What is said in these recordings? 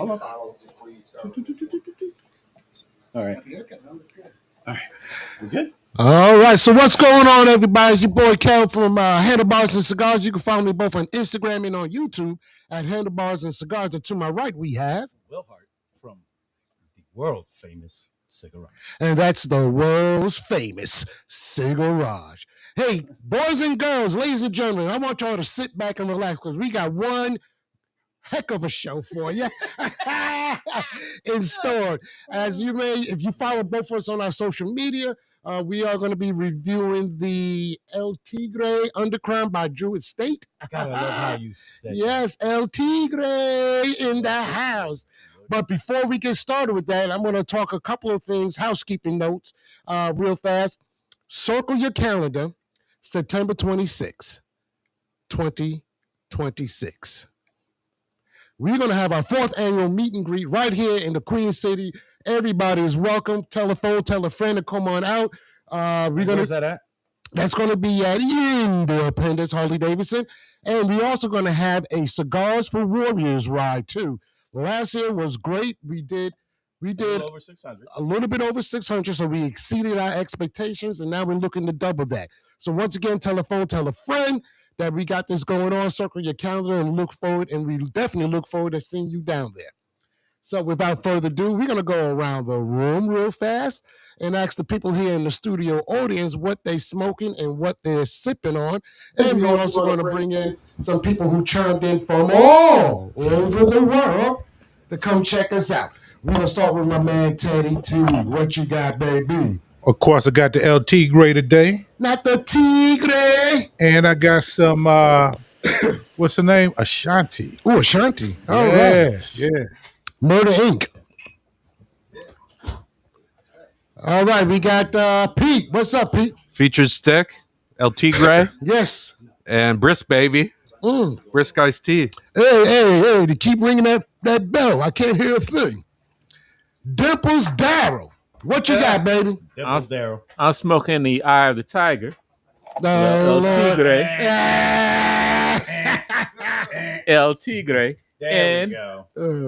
Hold on. All right. All right. We good? All right. So what's going on, everybody? It's your boy Kel from Handlebars and Cigars. You can find me both on Instagram and on YouTube at Handlebars and Cigars. And to my right, we have Will Hart from the world famous Cigarage. And that's the world's famous Cigarage. Hey, boys and girls, ladies and gentlemen, I want y'all to sit back and relax because we got one heck of a show for you in store. As you may, if you follow both of us on our social media, we are going to be reviewing the El Tigre Undercrown by Drew Estate. God, I love how you said Yes, El Tigre in the house. But before we get started with that, I'm going to talk a couple of things, housekeeping notes, real fast. Circle your calendar, September 26, 2026. We're going to have our 4th annual meet and greet right here in the Queen City. Everybody is welcome. Tell a phone, tell a friend to come on out. Where's that at? That's going to be at Independence, Harley-Davidson. And we're also going to have a Cigars for Warriors ride, too. Last year was great. We did over 600. A little bit over 600, so we exceeded our expectations, and now we're looking to double that. So once again, tell a phone, tell a friend that we got this going on. Circle your calendar and look forward, and we definitely look forward to seeing you down there. So without further ado, we're going to go around the room real fast and ask the people here in the studio audience what they smoking and what they're sipping on. And we're also going to bring in some people who chimed in from all over the world to come check us out. We're going to start with my man, Teddy T. What you got, baby? Of course, I got the El Tigre today. Not the Tigre. And I got some, what's the name? Ashanti. Oh, Ashanti. All right. Yeah. Murder Inc. All right, we got Pete. What's up, Pete? Featured Stick, El Tigre. Yes. And Brisk Baby. Brisk Iced Tea. Hey, to keep ringing that bell. I can't hear a thing. Dimples Darrell. What you got, baby? Dimples Darrell. I'm smoking the Eye of the Tiger. El Tigre. El Tigre. There we go.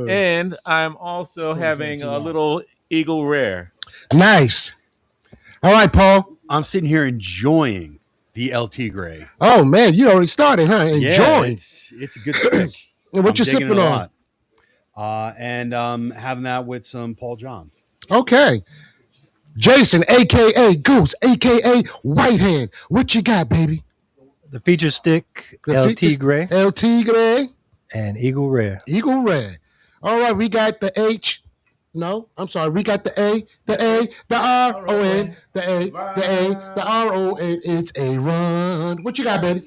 And I'm also having a little Eagle Rare. Nice. All right, Paul. I'm sitting here enjoying the El Tigre. Oh, man, you already started, huh? Enjoying. Yeah, it's a good stick. And what you sipping on? And having that with some Paul John. Okay. Jason, a.k.a. Goose, a.k.a. White Hand. What you got, baby? The feature stick, El Tigre. El Tigre. And Eagle Rare. Eagle Rare. All right, we got the H. No, I'm sorry. We got the A, the R-O-N, the A, the R-O-N. It's a run. What you got, baby?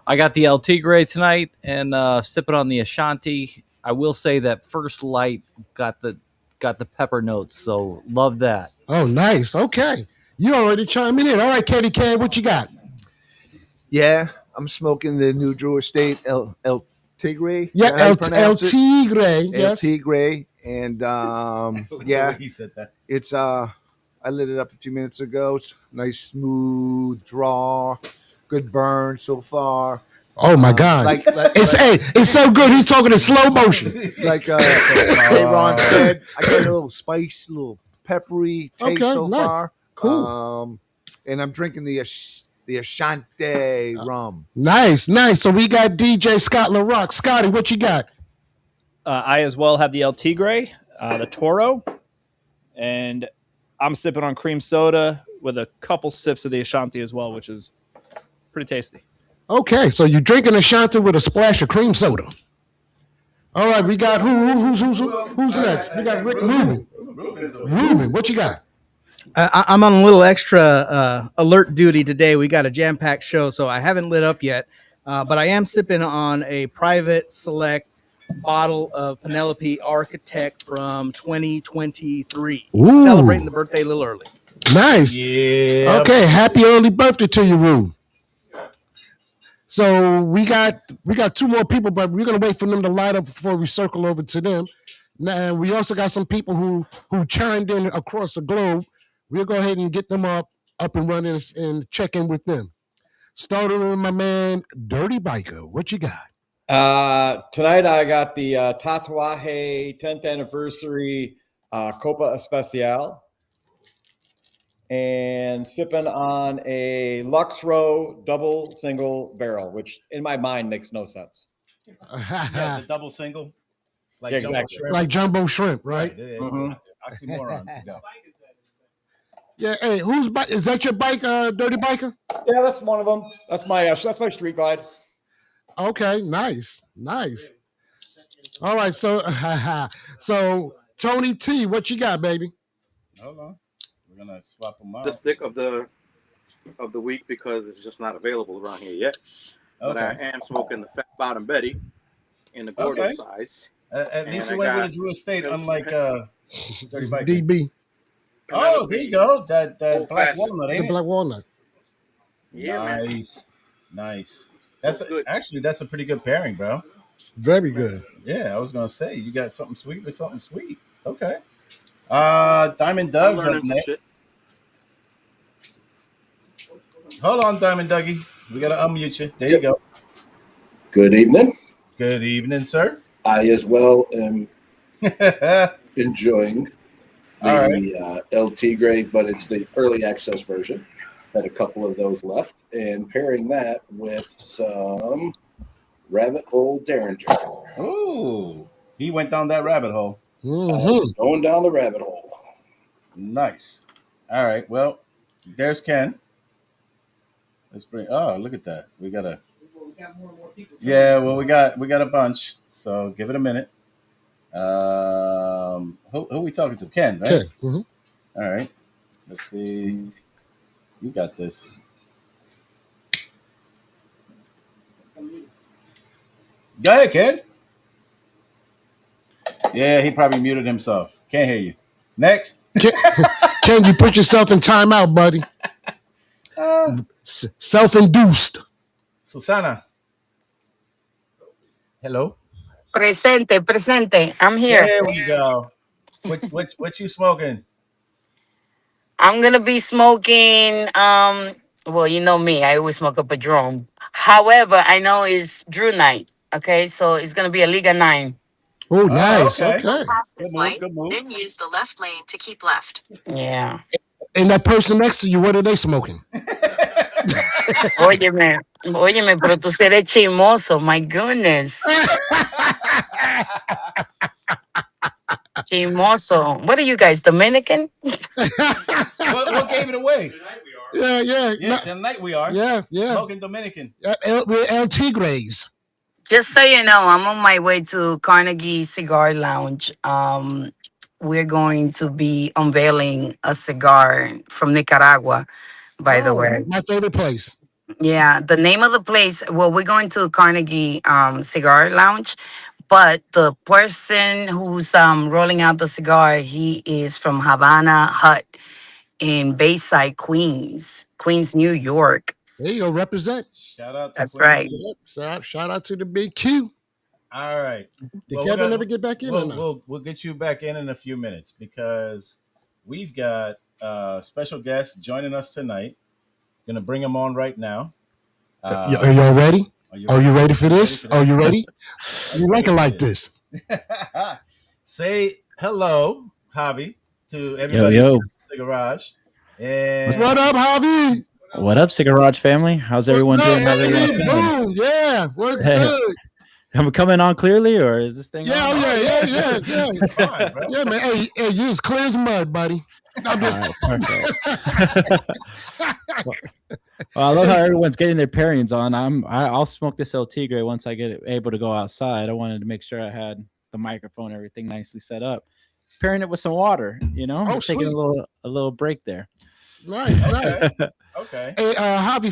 I got the El Tigre tonight and sipping on the Ashanti. I will say that first light got the pepper notes, so love that. Oh, nice. Okay. You already chiming in. All right, Katie K, what you got? Yeah, I'm smoking the new Drew Estate El Tigre. Yeah, El Tigre. Yes. El Tigre. And yeah, he said that. It's I lit it up a few minutes ago. It's nice, smooth draw, good burn so far. Oh my God! It's so good. He's talking in slow motion. Like Ron said, I got a little spice, a little peppery taste so far. Cool. And I'm drinking the Ashanti rum. Nice. So we got DJ Scott LaRock. Scotty, what you got? I as well have the El Tigre, the Toro, and I'm sipping on cream soda with a couple sips of the Ashanti as well, which is pretty tasty. Okay, so you're drinking Ashanti with a splash of cream soda. All right, we got who's next? We got Rick Rubin. Rubin, what you got? I'm on a little extra alert duty today. We got a jam-packed show, so I haven't lit up yet, but I am sipping on a private select bottle of Penelope Architect from 2023. Ooh. Celebrating the birthday a little early. Nice. Yeah. Okay, happy early birthday to you, Rube. So we got 2 more people, but we're gonna wait for them to light up before we circle over to them. Now we also got some people who chimed in across the globe. We'll go ahead and get them up and running and check in with them. Starting with my man, Dirty Biker. What you got? Tonight I got the Tatuaje 10th anniversary Copa Especial and sipping on a Lux Row double single barrel, which in my mind makes no sense. Yeah, the double single. Like Yeah, jumbo exactly. shrimp. Like jumbo shrimp, right? Oxymoron to go. Yeah. Hey, is that your bike, Dirty Biker? Yeah, that's one of them. That's my street glide. Okay, nice. All right, so so Tony T, what you got, baby? Hold on. We're gonna swap them out. The stick of the week because it's just not available around here yet. But I am smoking the Fat Bottom Betty in the Gordo size. At least you went with a Drew Estate, unlike 35 DB. Oh, there you go. That black walnut, ain't The black walnut. Yeah, nice. That's a pretty good pairing, bro. Very good. Yeah, I was gonna say you got something sweet with something sweet. Okay. Diamond Doug's up next. Shit. Hold on, Diamond Dougie. We gotta unmute you. There you go. Good evening. Good evening, sir. I as well am enjoying the El Tigre, but it's the early access version. Had a couple of those left, and pairing that with some Rabbit Hole Derringer. Ooh, he went down that rabbit hole. Going down the rabbit hole. Nice. All right. Well, there's Ken. Let's bring. Oh, look at that. We got a. Yeah. Well, we got a bunch. So give it a minute. Who are we talking to? Ken, right? Ken. Mm-hmm. All right. Let's see. You got this. Go ahead, Ken. Yeah, he probably muted himself. Can't hear you. Next. Ken, you put yourself in timeout, buddy. Self-induced. Susana. Hello. Presente. I'm here. There we go. What you smoking? I'm gonna be smoking. Well, you know me. I always smoke a Padron. However, I know it's Drew night. Okay, so it's gonna be a Liga 9. Oh, nice. Okay. Pass this light, then use the left lane to keep left. Yeah. And that person next to you, what are they smoking? Óyeme, pero tú eres chismoso. My goodness. Chismoso. What are you guys, Dominican? What gave it away? Yeah. Tonight we are. Yeah. Smoking Dominican. We're El Tigres. Just so you know, I'm on my way to Carnegie Cigar Lounge. We're going to be unveiling a cigar from Nicaragua, by the way. My favorite place. Yeah, the name of the place, well, we're going to Carnegie Cigar Lounge, but the person who's rolling out the cigar, he is from Havana Hut in Bayside, Queens, New York. There you go, represent. Shout out to That's Queen. right. Yep. Shout out to the big Q. All right. Did Kevin ever get back in or not? We'll get you back in a few minutes because we've got a special guest joining us tonight. Gonna bring him on right now. Are y'all ready? Are you ready for this? Are you ready? You like it like this. Say hello, Javi, to everybody. Yo. Cigarage. And What up, Javi? What up, Cigarage family? How's everyone doing? How's everyone feeling? Boom. Yeah. What's good? Am I coming on clearly, or is this thing? Yeah, on? yeah. fine, bro. Yeah, man. Hey, you as clear as mud, buddy. I'm just... All right, perfect. Well, I love how everyone's getting their pairings on. I'll smoke this El Tigre once I get able to go outside. I wanted to make sure I had the microphone, everything nicely set up. Pairing it with some water, Oh, taking a little break there. Right. Okay. Hey, Javi,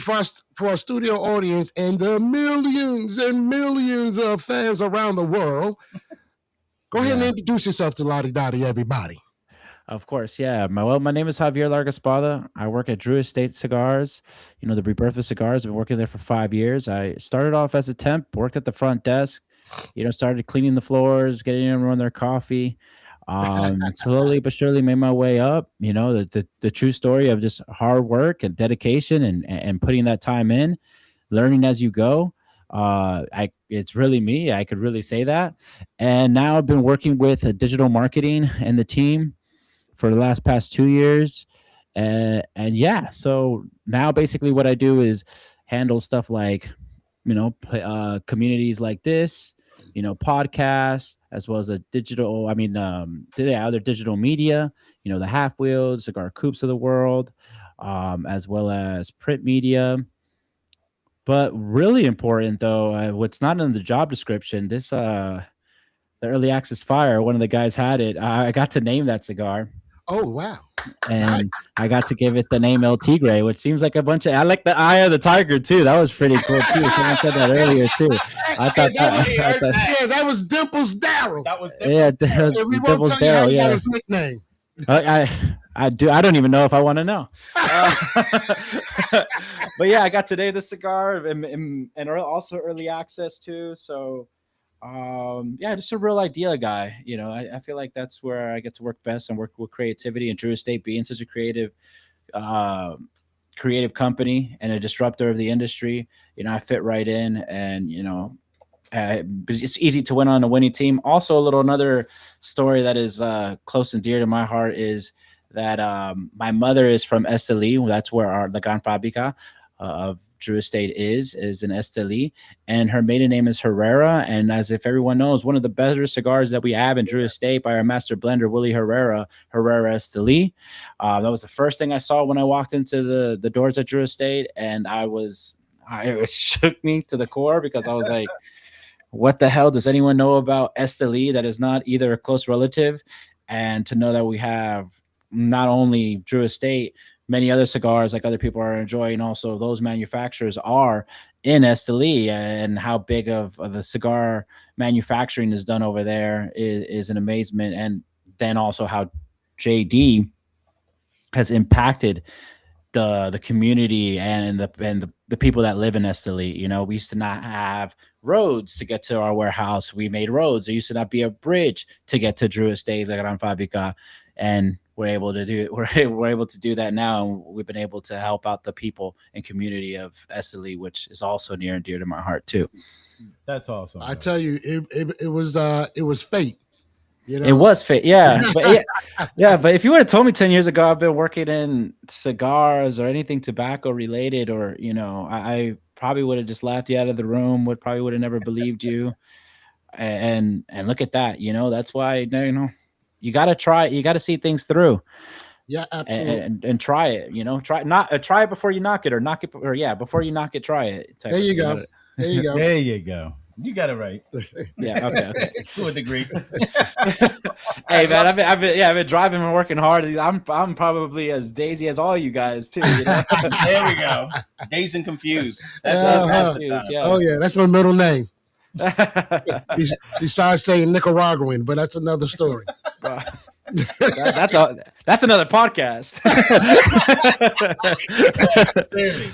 for our studio audience and the millions and millions of fans around the world, go ahead and introduce yourself to Lottie Dottie, everybody. Of course, yeah. My name is Javier Largaspada. I work at Drew Estate Cigars, the rebirth of cigars. I've been working there for 5 years. I started off as a temp, worked at the front desk, started cleaning the floors, getting everyone their coffee. Slowly but surely made my way up. The true story of just hard work and dedication and putting that time in, learning as you go. It's really me. I could really say that. And now I've been working with digital marketing and the team for the past 2 years. And yeah, so now basically what I do is handle stuff like, communities like this, podcasts, as well as other digital media, the Half Wheels, Cigar Coops of the world, as well as print media. But really important though, what's not in the job description, the Early Access Fire, one of the guys had it. I got to name that cigar. Oh, wow. And Nice. I got to give it the name El Tigre, which seems like a bunch of. I like the eye of the tiger too. That was pretty cool too. Someone said that earlier too. I thought that was Dimples Darryl. That was We won't Dimples tell you how Darryl. he got Yeah, his nickname. I do. I don't even know if I want to know. But yeah, I got today the cigar and also early access too. So yeah, just a real idea guy. I feel like that's where I get to work best and work with creativity, and Drew Estate being such a creative company and a disruptor of the industry. I fit right in, and it's easy to win on a winning team. Also, another story that is close and dear to my heart is that my mother is from Esteli. That's where the Gran Fabrica of Drew Estate is in Esteli, and her maiden name is Herrera. And as if everyone knows, one of the better cigars that we have in Drew Estate by our master blender Willie Herrera Esteli. That was the first thing I saw when I walked into the doors at Drew Estate, and it shook me to the core, because I was like, what the hell does anyone know about Esteli that is not either a close relative? And to know that we have not only Drew Estate, many other cigars like other people are enjoying, also those manufacturers are in Esteli, and how big of the cigar manufacturing is done over there is an amazement. And then also how JD has impacted the community and the people that live in Esteli. We used to not have roads to get to our warehouse. We made roads. There used to not be a bridge to get to Drew Estate, La Gran Fabrica, and we're able to do that now. And we've been able to help out the people and community of Esteli, which is also near and dear to my heart too. That's awesome. I tell you, it was fate. It was fate, yeah. But but if you would have told me 10 years ago I've been working in cigars or anything tobacco related, or I probably would have just laughed you out of the room. Probably would have never believed you. And look at that. That's why you got to try. You got to see things through. Yeah, absolutely. And try it. Try it before you knock it, or knock it, before you knock it, try it. There you go. There you go. There you go. You got it right. Yeah. Okay. To a degree. Hey man, I've been driving and working hard. I'm probably as daisy as all you guys too. There we go. Dazed and confused. That's us half the time. Yeah. Oh yeah, that's my middle name. Besides saying Nicaraguan, but that's another story. That's another podcast. Clearly.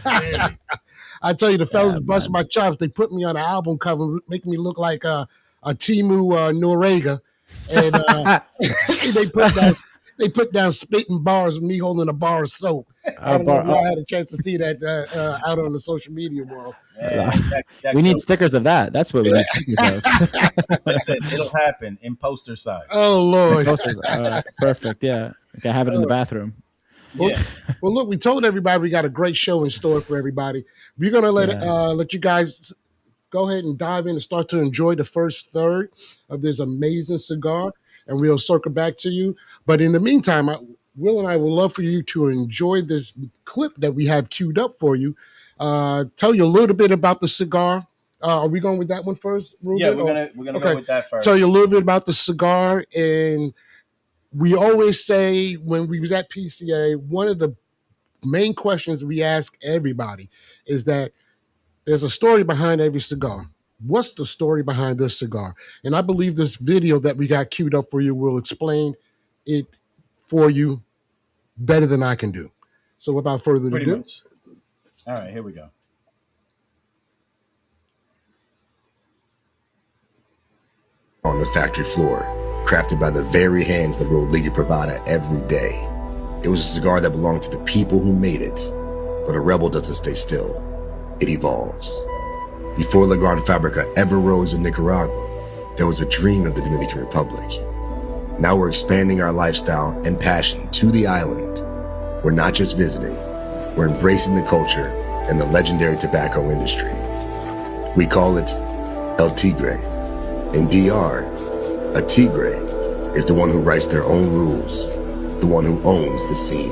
I tell you, the fellas busted my chops. They put me on an album cover, making me look like a Timu Noriega, and they put down spitting bars of me holding a bar of soap. I don't know if y'all had a chance to see that out on the social media world. We need stickers of that. That's what we need stickers of. Listen, it'll happen in poster size. Oh Lord! Perfect. Yeah, I can have it in the bathroom. Well, look, we told everybody we got a great show in store for everybody. We're gonna let you guys go ahead and dive in and start to enjoy the first third of this amazing cigar, and we'll circle back to you. But in the meantime, Will and I would love for you to enjoy this clip that we have queued up for you. Tell you a little bit about the cigar. Are we going with that one first, Ruben? Yeah, we're gonna go with that first. Tell you a little bit about the cigar. And we always say when we was at PCA, one of the main questions we ask everybody is that there's a story behind every cigar. What's the story behind this cigar? And I believe this video that we got queued up for you will explain it for you better than I can do. So without further ado. Much. All right, here we go. On the factory floor, crafted by the very hands that rolled Liga Privada every day. It was a cigar that belonged to the people who made it. But a rebel doesn't stay still. It evolves. Before La Gran Fabrica ever rose in Nicaragua, there was a dream of the Dominican Republic. Now we're expanding our lifestyle and passion to the island. We're not just visiting, we're embracing the culture and the legendary tobacco industry. We call it El Tigre. In DR, a Tigre is the one who writes their own rules, the one who owns the scene.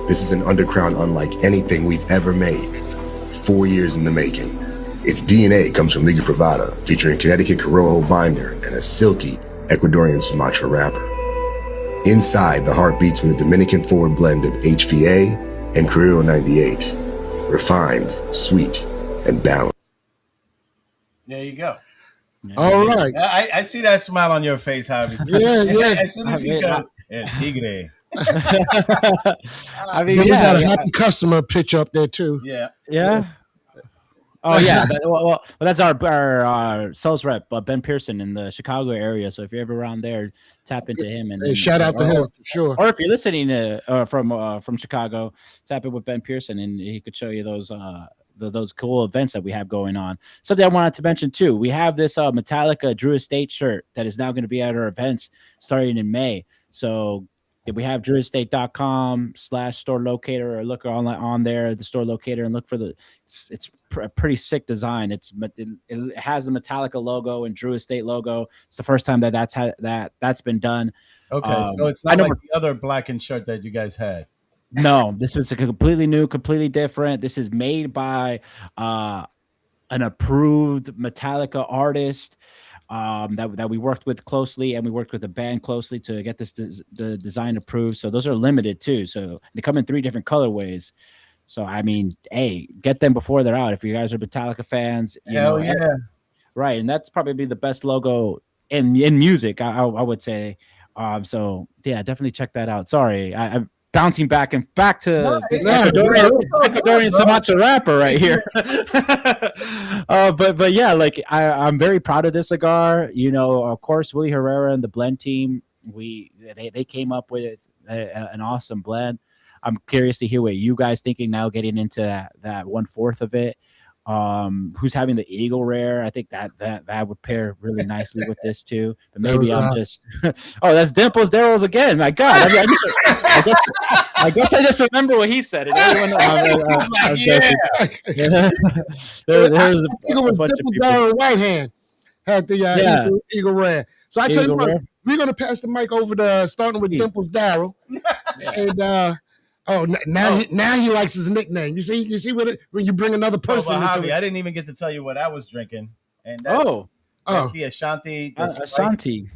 This is an underground unlike anything we've ever made. 4 years in the making. Its DNA comes from Liga Privada, featuring Connecticut Corojo binder and a silky Ecuadorian Sumatra wrapper. Inside, the heart beats with a Dominican forward blend of HVA and Criollo 98. Refined, sweet, and balanced. There you go. All right. I see that smile on your face, Javi. Yeah. As soon as he goes, Tigre. I mean, we got a happy customer picture up there too. Yeah. Oh yeah, well, that's our sales rep, Ben Pearson in the Chicago area. So if you're ever around there, tap into him and shout out to him for sure. Or if you're listening from Chicago, tap in with Ben Pearson and he could show you those cool events that we have going on. Something I wanted to mention too, we have this Metallica Drew Estate shirt that is now going to be at our events starting in May. So we have drewestate.com/store locator, or look on there, the store locator, and look for it's a pretty sick design. It has the Metallica logo and Drew Estate logo. It's the first time that's been done. Okay, so it's not like the other blackened shirt that you guys had. No, this was a completely new, completely different. This is made by an approved Metallica artist that we worked with closely, and we worked with the band closely to get the design approved. So those are limited too. So they come in 3 different colorways. So I mean, hey, get them before they're out. If you guys are Metallica fans, Hell yeah, right, and that's probably the best logo in music, I would say. So yeah, definitely check that out. Sorry, I'm bouncing back to this Ecuadorian Sumatra rapper right here. But yeah, like I'm very proud of this cigar. You know, of course, Willie Herrera and the blend team, they came up with an awesome blend. I'm curious to hear what you guys thinking now, getting into that 1/4 of it. Who's having the Eagle Rare? I think that would pair really nicely with this too. But maybe I'm just oh, that's Dimples Darrell's again. My God, I guess I just remember what he said. And everyone, there's a bunch of people. Right hand had the Eagle Rare. So I tell you what, we're gonna pass the mic over to starting with Dimples Darrell, and. Now he likes his nickname. You see when you bring another person into it. I didn't even get to tell you what I was drinking, and that's the Ashanti. Ashanti.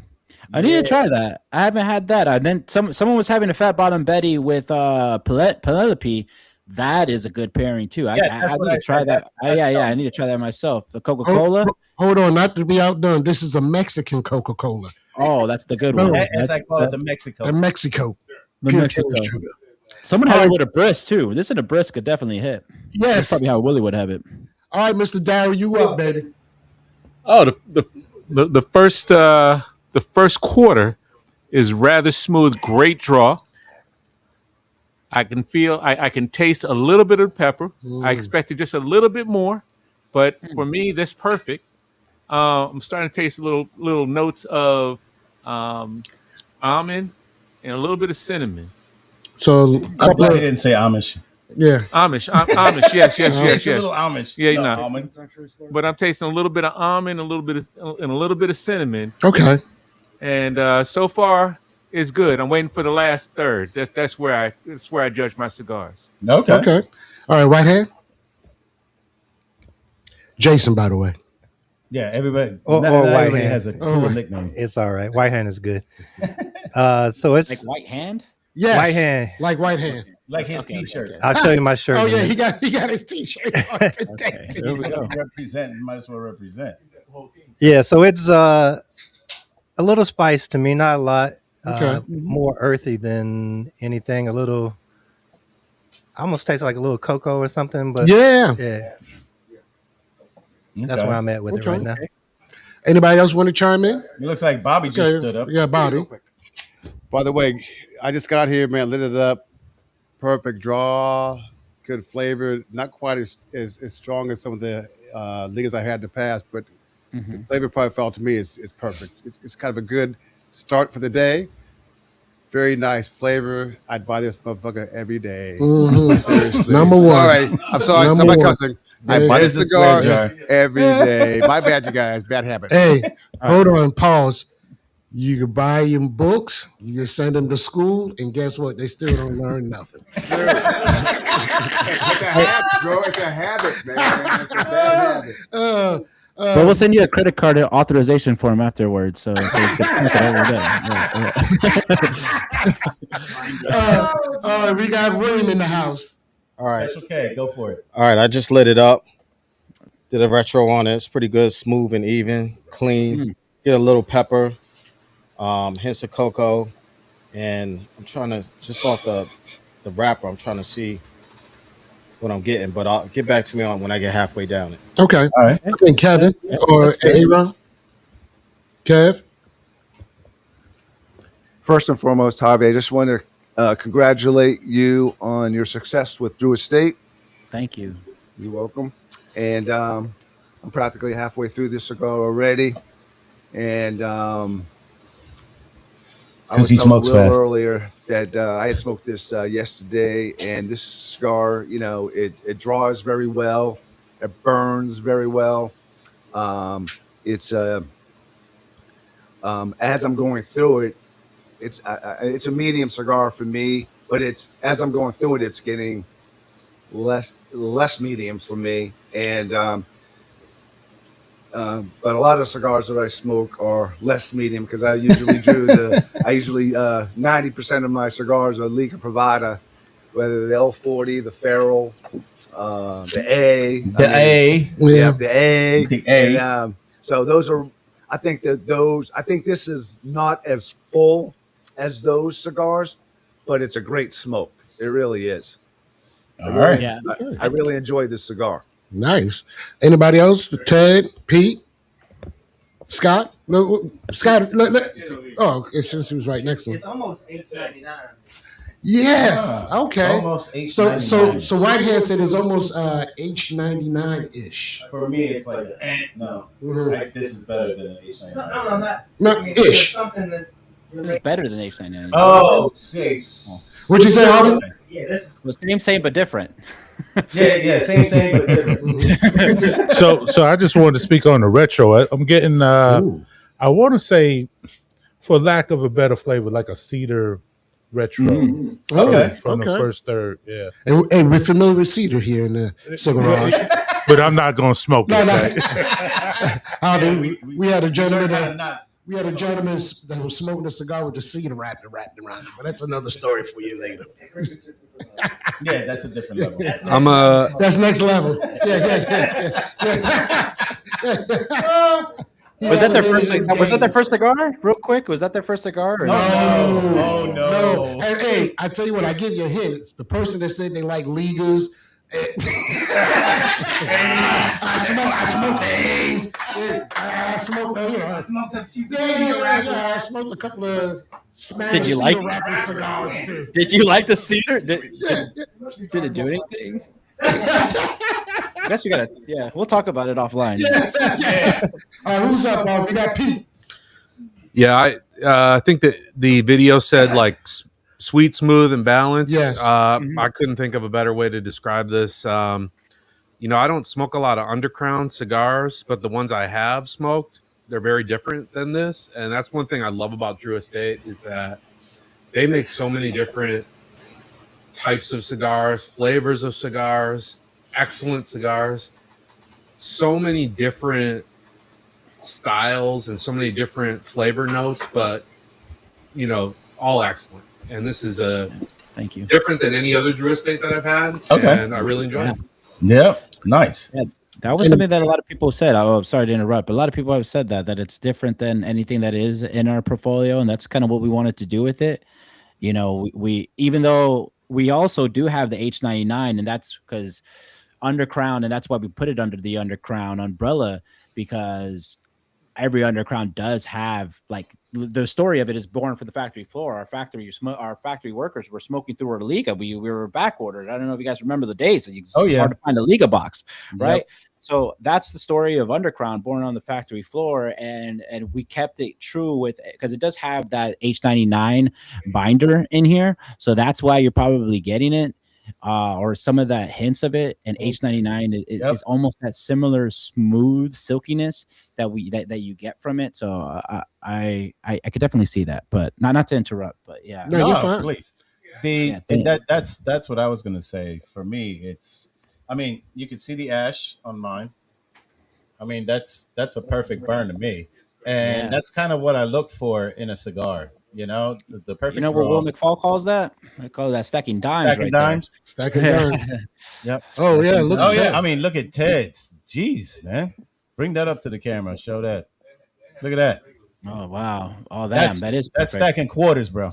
I need to try that. I haven't had that. And then someone was having a Fat Bottom Betty with Penelope. That is a good pairing too. I need to try that. I need to try that myself. The Coca-Cola. Hold on, not to be outdone. This is a Mexican Coca-Cola. Oh, that's the good one. As I call it, the Mexico. The Mexico. The Mexico. Someone had it with a brisk too. This and a brisk could definitely hit. Yes, that's probably how Willie would have it. All right, Mr. Darrell, you up, baby? Oh, the first quarter is rather smooth. Great draw. I can feel. I can taste a little bit of pepper. I expected just a little bit more, but for me, that's perfect. I'm starting to taste little notes of almond and a little bit of cinnamon. So I'm glad he didn't say Amish. Yeah, Amish. Yes. A little Amish. Yeah, no, no. almond. But I'm tasting a little bit of almond, a little bit of cinnamon. Okay. And so far, it's good. I'm waiting for the last third. That's where I judge my cigars. Okay. All right, white hand. Jason, by the way. Yeah, everybody. Everybody has a cool nickname. It's all right. White hand is good. So it's like white hand. Yes, white hand, like white hand, like his T-shirt. I'll show you my shirt. Oh yeah, he got his T-shirt. Okay. There we go. Represent. Might as well represent. Yeah, so it's a little spice to me, not a lot. More earthy than anything. A little, almost tastes like a little cocoa or something. But yeah. That's where I'm at with it right now. Anybody else want to chime in? It looks like Bobby just stood up. Yeah, Bobby. By the way, I just got here, man. Lit it up. Perfect draw. good flavor. Not quite as strong as some of the liquors I had in the past, but the flavor profile to me is perfect. It's kind of a good start for the day. Very nice flavor. I'd buy this motherfucker every day. Seriously. Number one. Sorry. I'm sorry. Number Stop my one. cussing. I buy this cigar every day. My bad, you guys. Bad habit. Hey, hold on. Pause. You can buy them books. You can send them to school, and guess what? They still don't learn nothing. It's a habit, bro. It's a habit, man. It's a bad habit. But we'll send you a credit card authorization form afterwards, so you can check it every day. We got William in the house. All right. That's okay. Go for it. All right. I just lit it up. Did a retro on it. It's pretty good, smooth and even, clean. Get a little pepper, hints of cocoa, and I'm trying to just off the wrapper. I'm trying to see what I'm getting, but I'll get back to me on when I get halfway down it. Okay. All right. I think Kevin or Aaron. Kev. First and foremost, Javi, I just want to congratulate you on your success with Drew Estate. Thank you. You're welcome. And I'm practically halfway through this cigar already. And I was he telling smokes Will fast. earlier that I had smoked this yesterday, and this cigar, it draws very well. It burns very well. It's as I'm going through it, it's a medium cigar for me, but it's as I'm going through it, it's getting less medium for me, and but a lot of cigars that I smoke are less medium because I usually 90% of my cigars are Liga Privada, whether the L40, the Feral, the A, the A. And, so those are. I think this is not as full as those cigars, but it's a great smoke. It really is. All right. Yeah. I really enjoy this cigar. Nice. Anybody else? Ted, Pete, Scott? No, Scott. Oh, since he was right next to him. It's almost $8.99. Yes. Okay. Almost $8.99. So Whitehead said it's almost $8.99 ish. For me, it's like no. Like, this is better than $8.99. No, I'm not. No, ish. Something that It's better than $8.99. Oh, What'd you say, Harvey? Yeah, Well, same but different. Yeah, same but different. So I just wanted to speak on the retro. I'm getting I want to say, for lack of a better flavor, like a cedar retro. From the first third. Yeah. And hey, we're familiar with cedar here in the Cigarage. But I'm not gonna smoke it. Harvey, we had a gentleman that was smoking a cigar with the cedar wrapped around it. But that's another story for you later. Yeah, that's a different level. That's next level. Yeah. Was that their first? Was that their first cigar? Real quick, was that their first cigar? Or No. Hey, I tell you what, I give you a hint. It's the person that said they like Ligas. I smoked the A's. I smoked a few. I smoked a couple of. Did you like? Cigars? Did you like the cedar? Did it do anything? I guess we gotta. Yeah, we'll talk about it offline. Yeah. Who's up, Bob? We got Pete. Yeah, I think that the video said like sweet, smooth, and balanced. Yes. I couldn't think of a better way to describe this. I don't smoke a lot of undercrown cigars, but the ones I have smoked, they're very different than this. And that's one thing I love about Drew Estate is that they make so many different types of cigars, flavors of cigars, excellent cigars, so many different styles and so many different flavor notes, but all excellent. And this is thank you, different than any other Drew Estate that I've had. Okay. And I really enjoy it. Yeah, nice. Yeah, that was something that a lot of people said. Oh, I'm sorry to interrupt, but a lot of people have said that it's different than anything that is in our portfolio, and that's kind of what we wanted to do with it. We even though we also do have the H99, and that's because Undercrown, and that's why we put it under the Undercrown umbrella, because every undercrown does have like the story of it is born for the factory floor. Our factory workers were smoking through our Liga. We were back ordered. I don't know if you guys remember the days. It's hard to find a Liga box, right? Yep. So that's the story of Undercrown, born on the factory floor, and we kept it true with because it does have that H99 binder in here, so that's why you're probably getting it, or some of that hints of it. And H99 is almost that similar smooth silkiness that you get from it. So I could definitely see that, but not to interrupt, but yeah, no, please. That's what I was gonna say. For me, it's. I mean, you can see the ash on mine. I mean, that's a perfect burn to me, and that's kind of what I look for in a cigar. You know, the perfect. You know what Will McFall calls that? I call that stacking dimes. Stacking dimes. Stacking dimes. Yep. Oh yeah. Look. Oh at yeah. Ted. I mean, look at Ted's. Jeez, man. Bring that up to the camera. Show that. Look at that. Oh wow! Oh damn, that's stacking quarters, bro.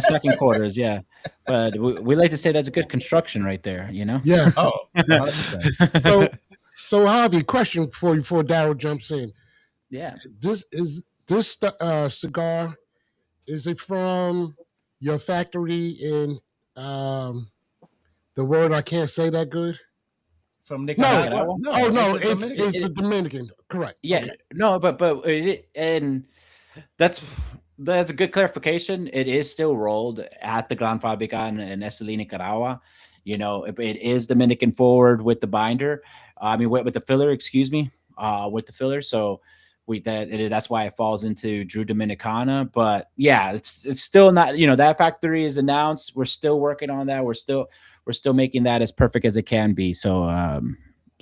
Stacking quarters. Yeah, but we like to say that's a good construction right there. You know. Yeah. Oh. 100%. So Javi, question for you before Daryl jumps in. Yeah. This cigar. Is it from your factory in the word I can't say that good? From Nicaragua? No. Oh no, it's a Dominican. Correct. Yeah. Okay. No, but and that's a good clarification. It is still rolled at the Gran Fabrica in Esteli, Nicaragua. You know, it is Dominican forward with the binder. I mean, with the filler. Excuse me. With the filler. So. That's why it falls into Drew Dominicana, but yeah, it's still not, you know, that factory is announced. We're still working on that. We're still making that as perfect as it can be. So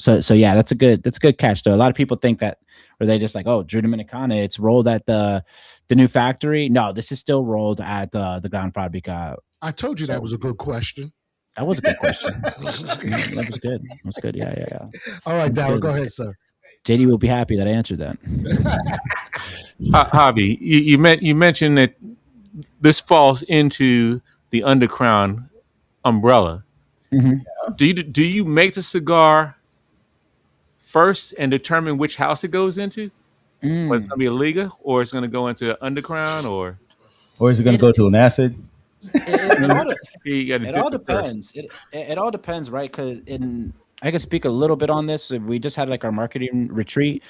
yeah, that's a good catch though. A lot of people think that, or they just like, oh, Drew Dominicana, it's rolled at the new factory. No, this is still rolled at the Gran Fabrica. I told you that was a good question. That was a good question. That was good. That was good. Yeah. All right, Darryl, go ahead, sir. JD will be happy that I answered that. Javi, you mentioned that this falls into the Undercrown umbrella. Mm-hmm. Do you make the cigar first and determine which house it goes into? Whether it's going to be a Liga, or it's going to go into Undercrown, or is it going to go to an acid? It all depends. It all depends, right? Because I can speak a little bit on this. We just had like our marketing retreat.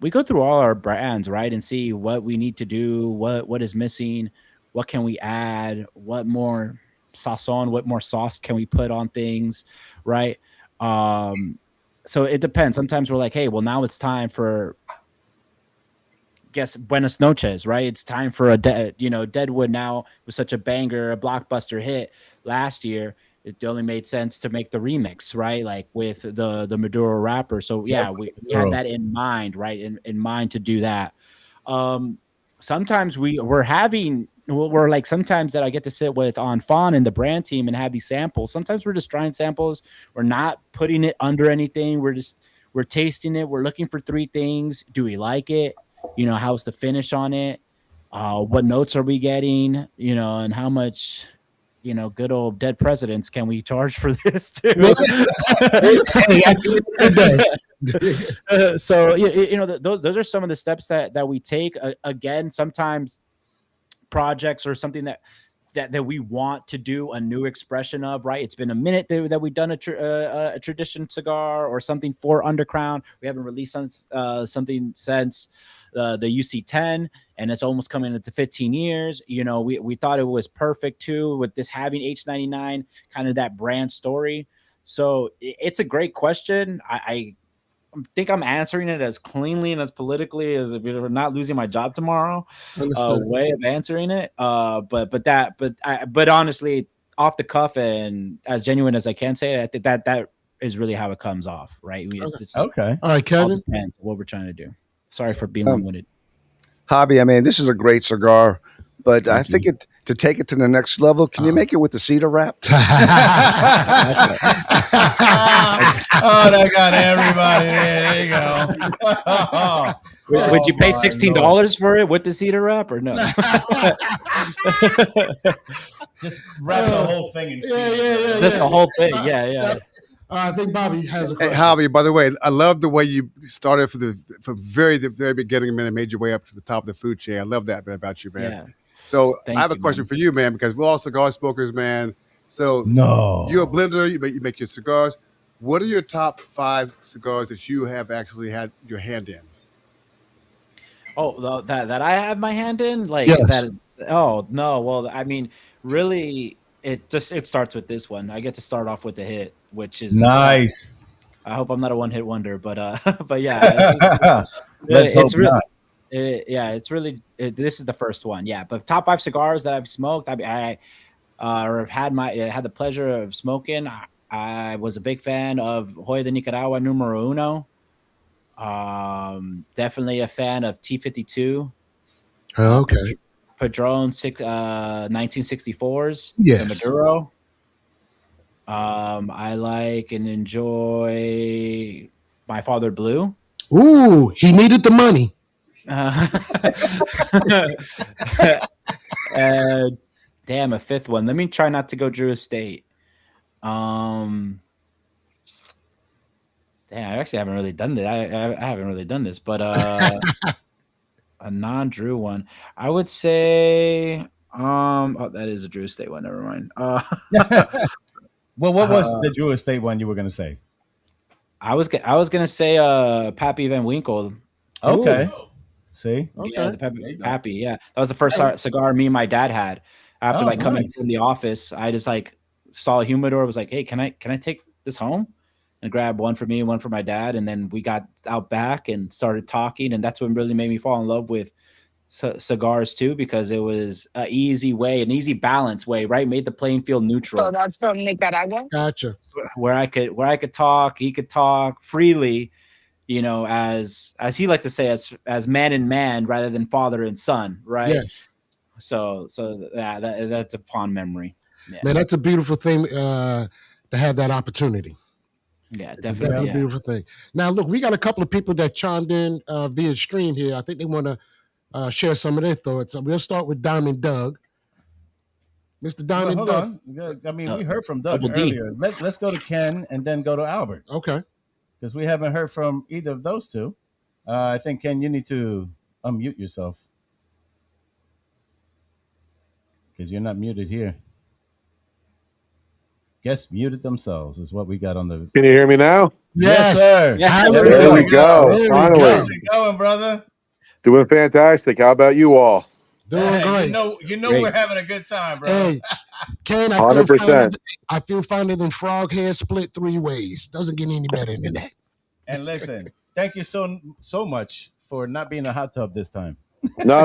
We go through all our brands, right, and see what we need to do, what is missing, what can we add, what more sazon, what more sauce can we put on things, right? So it depends. Sometimes we're like, hey, well, now it's time for Buenas Noches, right? It's time for Deadwood now was such a banger, a blockbuster hit last year. It only made sense to make the remix, right? Like with the Maduro rapper. So yeah, we had that in mind, right? In mind to do that. Sometimes we're like sometimes that I get to sit with on Fawn and the brand team and have these samples. Sometimes we're just trying samples. We're not putting it under anything. We're tasting it. We're looking for three things. Do we like it? You know, how's the finish on it? What notes are we getting? You know, and how much, you know, good old dead presidents can we charge for this too? So you know, those are some of the steps that we take. Again, sometimes projects or something that we want to do a new expression of, right? It's been a minute that we've done a tradition cigar or something for Undercrown. We haven't released something since the UC10, and it's almost coming into 15 years. You know, we thought it was perfect too with this having H99, kind of that brand story. So it's a great question. I think I'm answering it as cleanly and as politically as if we're not losing my job tomorrow. Way of answering it. But honestly, off the cuff and as genuine as I can say it, I think that is really how it comes off, right? Okay. All right, Kevin. Depends what we're trying to do. Sorry for being long-winded. Javi, I mean, this is a great cigar, but I think to take it to the next level, can you make it with the cedar wrap? Oh, that got everybody. There you go. Would you pay $16 for it with the cedar wrap or no? Just wrap the whole thing in cedar. Yeah. Just the whole thing. Yeah. I think Bobby has a Hey, question. Javi, by the way, I love the way you started from the very beginning and made your way up to the top of the food chain. I love that about you, man. Yeah. So I Thank have a you, question man. for you, man, because we're all cigar smokers, man. So No. you're a blender, you make your cigars. What are your top 5 cigars that you have actually had your hand in? Oh, that I have my hand in, like Yes. that. Oh no, well, I mean, really, it starts with this one. I get to start off with the hit, which is tough. Nice. I hope I'm not a one-hit wonder, but but yeah, Let's hope it's really, not. yeah, it's really. This is the first one, yeah. But top 5 cigars that I've smoked, I or have had the pleasure of smoking. I was a big fan of Hoya de Nicaragua Numero Uno. Definitely a fan of T52. Okay. Padron 1964s. Yes. The Maduro. I like and enjoy My Father Blue. Ooh, he needed the money. Damn, a fifth one. Let me try not to go Drew Estate. Damn, I actually haven't really done that. I haven't really done this, but a non-Drew one. I would say oh, that is a Drew Estate one. Never mind. Well, what was the Drew Estate one you were going to say? I was gonna say Pappy Van Winkle. Okay. See? Yeah, the Pappy. Yeah, that was the first cigar me and my dad had. After coming from the office, I just saw a humidor. Was like, hey, can I take this home? And grab one for me and one for my dad, and then we got out back and started talking, and that's what really made me fall in love with cigars too, because it was an easy balance way, right? Made the playing field neutral. So that's from Nicaragua. Gotcha. Where I could talk, he could talk freely, as he likes to say, as man and man rather than father and son, right? Yes. So that's a fond memory. Yeah. Man, that's a beautiful thing to have that opportunity. Yeah, It's definitely. a beautiful thing. Now, look, we got a couple of people that chimed in via stream here. I think they want to share some of their thoughts. We'll start with Diamond Doug. Mr. Diamond Hold Doug. on. I mean, we heard from Doug earlier. Let's go to Ken and then go to Albert. Okay. Because we haven't heard from either of those two. I think, Ken, you need to unmute yourself. Because you're not muted here. Guests muted themselves is what we got on the... Can you hear me now? Yes, sir. There we go. Finally. How's it going, brother? Doing fantastic. How about you all? Doing great. You know we're having a good time, bro. Hey, Ken, 100%. I feel finer than frog hair split 3 ways. Doesn't get any better than that. And listen, thank you so much for not being a hot tub this time. No.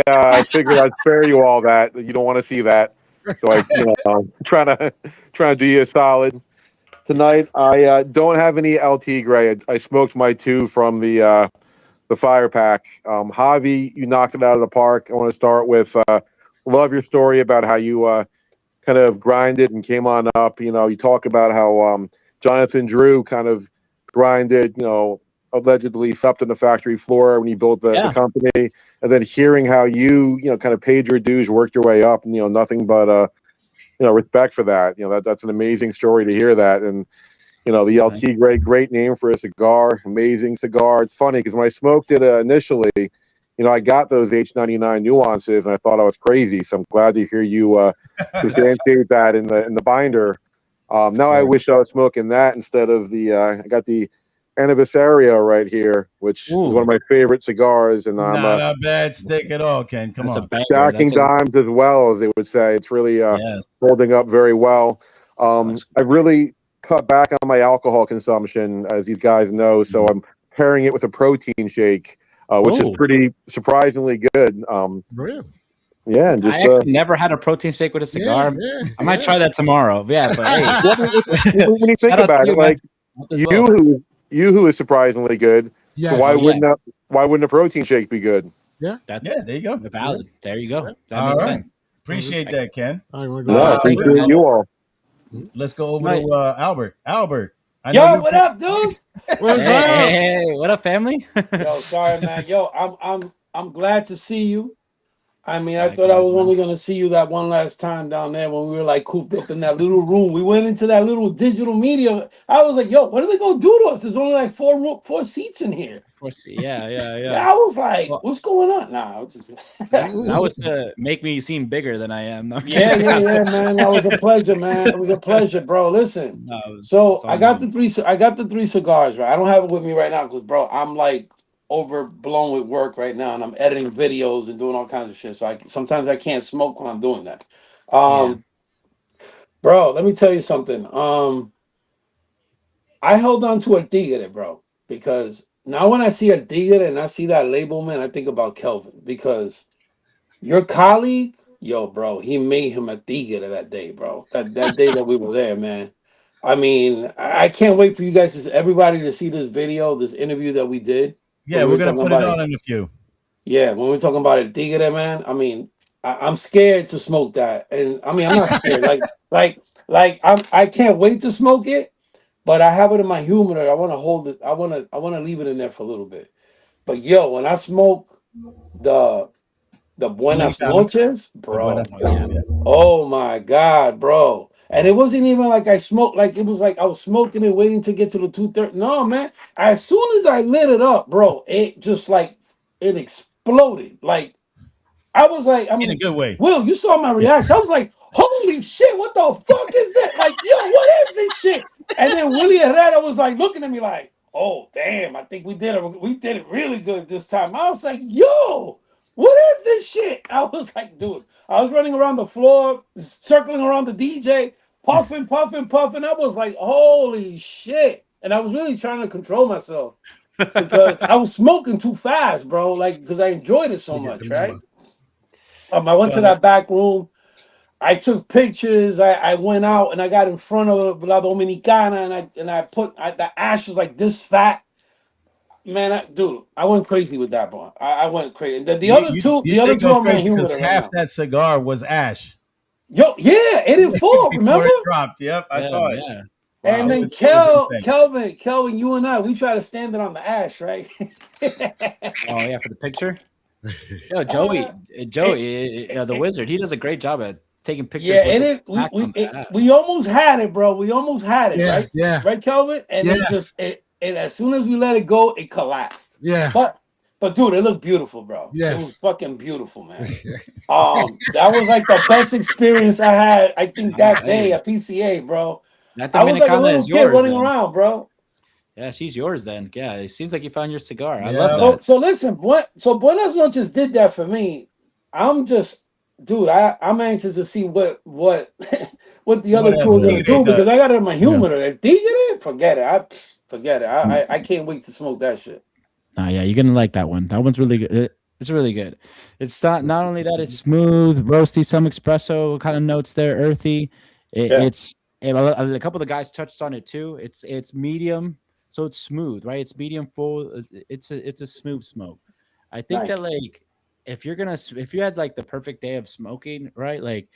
I figured I'd spare you all that. You don't want to see that. So I'm trying to do you a solid tonight. I don't have any El Tigre. I smoked my 2 from the fire pack. Javi, you knocked it out of the park. I want to start with love your story about how you kind of grinded and came on up. You talk about how Jonathan Drew kind of grinded, allegedly slept on the factory floor when you built the company, and then hearing how you kind of paid your dues, worked your way up, and nothing but respect for that. That's an amazing story to hear that. And the El Tigre, great name for a cigar, amazing cigar. It's funny because when I smoked it initially, I got those H99 nuances and I thought I was crazy. So I'm glad to hear you substantiate that in the binder. Now I wish I was smoking that instead of I got the Anniversario right here, which is one of my favorite cigars. And I'm not a bad stick at all, Ken. Come on. Stacking dimes as well, as they would say. It's really holding up very well. I really cut back on my alcohol consumption, as these guys know. So I'm pairing it with a protein shake, which is pretty surprisingly good. Really? Yeah, and I actually never had a protein shake with a cigar. I might try that tomorrow. Yeah, but hey. When you think about it, like Yoo-hoo is surprisingly good. Yes. So why wouldn't a protein shake be good? Yeah. There you go. Valid. There you go. That All makes right. sense. Appreciate that, Ken. Appreciate you all. Let's go over to Albert. Albert. Yo, what up, dude? What's Hey, up? hey, what up, family? Yo, sorry, man. Yo, I'm glad to see you. I mean, I thought I was only going to see you that one last time down there when we were like cooped up in that little room. We went into that little digital media. I was like, yo, what are they going to do to us? There's only like four seats in here. Of course, yeah. Yeah, I was like, what's going on? Nah, just... that was to make me seem bigger than I am. No. yeah, man. That was a pleasure, man. It was a pleasure, bro. Listen, so I got the three cigars, right? I don't have it with me right now because, bro, I'm like overblown with work right now, and I'm editing videos and doing all kinds of shit. So sometimes I can't smoke when I'm doing that. Bro, let me tell you something. I held on to a Tigre, bro, because now when I see a Tigre and I see that label, man, I think about Kelvin because your colleague, yo, bro, he made him a Tigre that day, bro. That day that we were there, man. I mean, I can't wait for you guys everybody to see this video, this interview that we did. Yeah, we're gonna put it on in a few. Yeah, when we're talking about it, Tigre, man. I mean, I'm scared to smoke that, and I mean, I'm not scared. I can't wait to smoke it, but I have it in my humidor. I want to hold it. I want to leave it in there for a little bit. But yo, when I smoke the Buenas Noches, bro. Oh my God, bro. And it wasn't even like I smoked, like it was like I was smoking and waiting to get to the 230. No, man. As soon as I lit it up, bro, it just like it exploded. Like I was like, I mean, in a good way. Will, you saw my reaction. I was like, holy shit, what the fuck is that? Like, yo, what is this shit? And then Willie Herrera was like looking at me like, oh damn, I think we did it really good this time. I was like, yo, what is this shit? I was like, dude, I was running around the floor, circling around the DJ, puffing. I was like, holy shit. And I was really trying to control myself because I was smoking too fast, bro. Like, because I enjoyed it so much, right? I went to that back room. I took pictures. I went out and I got in front of La Dominicana and I put the ash was like this fat. Man, dude, I went crazy with that, bro. I went crazy. And then the other two are my humidor right half now. that cigar was ash. Yo, yeah, it didn't fall. Remember? It dropped. Yep, I saw it. Yeah. Wow, And then Kelvin, you and I, we try to stand it on the ash, right? Oh yeah, for the picture. Yo, Joey, the wizard, he does a great job at taking pictures. Yeah, we almost had it, bro. We almost had it, right? Yeah. Right, Kelvin? And it as soon as we let it go, it collapsed. Yeah. But dude, it looked beautiful, bro. Yes. It was fucking beautiful, man. That was like the best experience I had, I think, that day at PCA, bro. I was like a little kid running around, bro. Yeah, she's yours then. Yeah, it seems like you found your cigar. I love that. So listen, Buenas Noches did that for me. I'm just, dude, I'm anxious to see what the other two are gonna do because I got it in my humidor. If these are it, forget it. I can't wait to smoke that shit. Yeah, you're gonna like that one. That one's really good. It's really good. It's not only that it's smooth, roasty, some espresso kind of notes there, earthy. It's a couple of the guys touched on it too. It's medium, so it's smooth, right? It's medium full. It's a smooth smoke. I think that like if you had like the perfect day of smoking, right? Like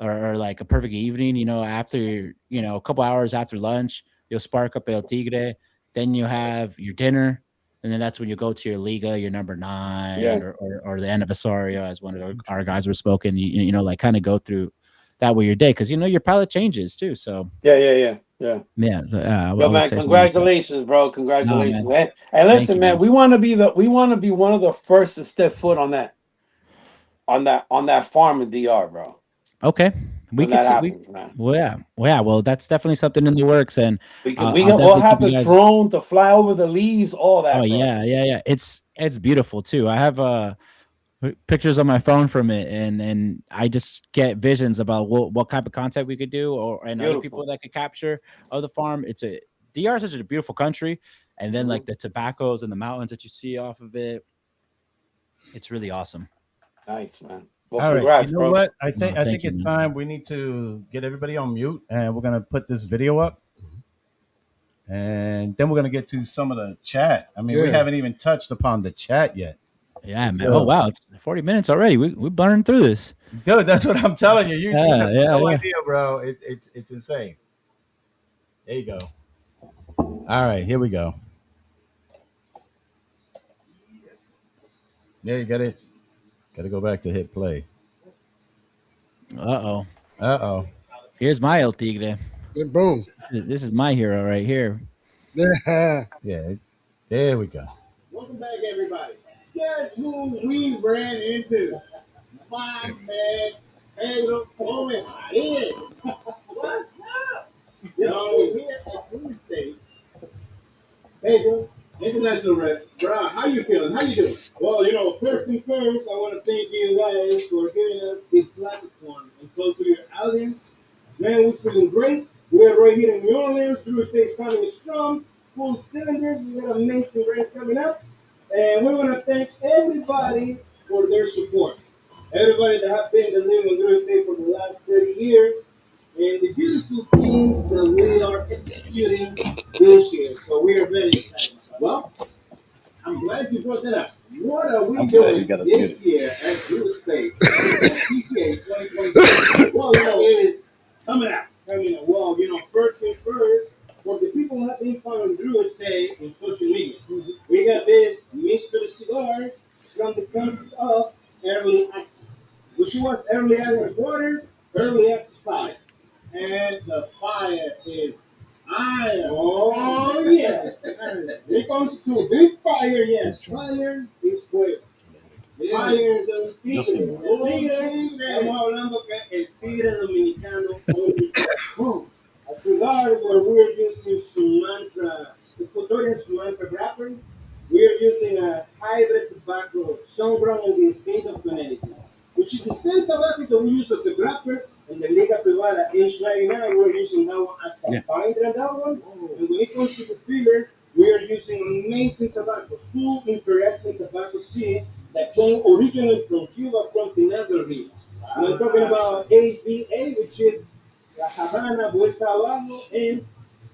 or like a perfect evening, after a couple hours after lunch, you'll spark up El Tigre, then you have your dinner. And then that's when you go to your Liga, your number 9, or the Anniversario, as one of our guys were smoking. Like kind of go through that with your day because your palate changes too. So yeah. Yo, man, congratulations, bro. Congratulations, man. And listen, man, we want to be one of the first to step foot on that farm in DR, bro. Okay. We can see. Well, that's definitely something in the works, and we'll have the drone to fly over the leaves, all that. Oh, bro. Yeah. It's beautiful too. I have pictures on my phone from it, and I just get visions about what type of content we could do, and other people that could capture of the farm. DR is such a beautiful country, and then like the tobaccos and the mountains that you see off of it, it's really awesome. Nice, man. Well, all congrats, right, you know what? I think it's time we need to get everybody on mute, and we're gonna put this video up, and then we're gonna get to some of the chat. I mean, we haven't even touched upon the chat yet. Yeah, man. Oh wow, it's 40 minutes already. We burned through this, dude. That's what I'm telling you. You have no idea, bro. It's insane. There you go. All right, here we go. There you got it. Got to go back to hit play. Uh-oh. Uh-oh. Here's my El Tigre. Boom. This is my hero right here. Yeah. Yeah. There we go. Welcome back, everybody. Guess who we ran into? My man, Pedro Coleman. What's up? Yo, here at Blue State. Pedro, international rep. Bro, how you feeling? How you doing? Well, first and first, I want to thank you guys for giving us the platform and close to your audience. Man, we're feeling great. We're right here in New Orleans. Blue State's coming strong, full cylinders. We got amazing race coming up. And we want to thank everybody for their support. Everybody that have been delivering Blue State for the last 30 years. And the beautiful things that we are executing this year. So we are very excited. Well, I'm glad you brought that up. What are we doing this year at Blue State? PCA 2023. Well, it is coming out. Well, first thing first, for the people who have been following Blue State on social media, we got this Mr. Cigar from the concept of early access, which was early access water, early access fire. And the fire is iron. Oh, yeah. When it comes to big fire, yes. Fire is fuego. Fire is el tigre. Estamos hablando que el tigre dominicano. A cigar where we're using Sumatra, Ecuadorian Sumatra wrapper. We're using a hybrid tobacco, some grown in the state of Connecticut, which is the same tobacco that we use as a wrapper in the Liga Privada H99. We're using that one as a binder on that one. And when it comes to the filler, we are using amazing tobaccos, two interesting tobacco seeds that came originally from Cuba, from Pinal Rio. And I'm talking about HBA, which is La Habana, Vuelta Abajo, and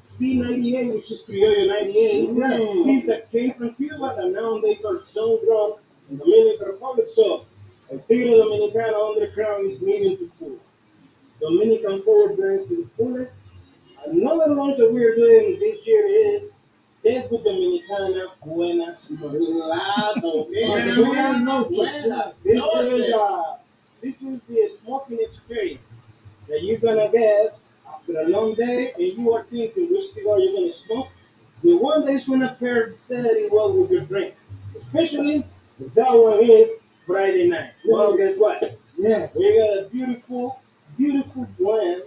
C98, which is Criollo 98. Yes. Seeds that came from Cuba that nowadays are so grown in the Dominican Republic. So, El Tigre Dominicano on the crown is medium to full. Dominican forward blends to the fullest. Another launch that we are doing this year is Desde Dominicana Buenas Noches. Buenas Noches. This is the smoking experience that you're gonna get after a long day, and you are thinking which cigar you're gonna smoke. The one that's gonna pair very well with your drink, especially if that one is Friday night. Well, guess what? Yes, we got a beautiful, beautiful blend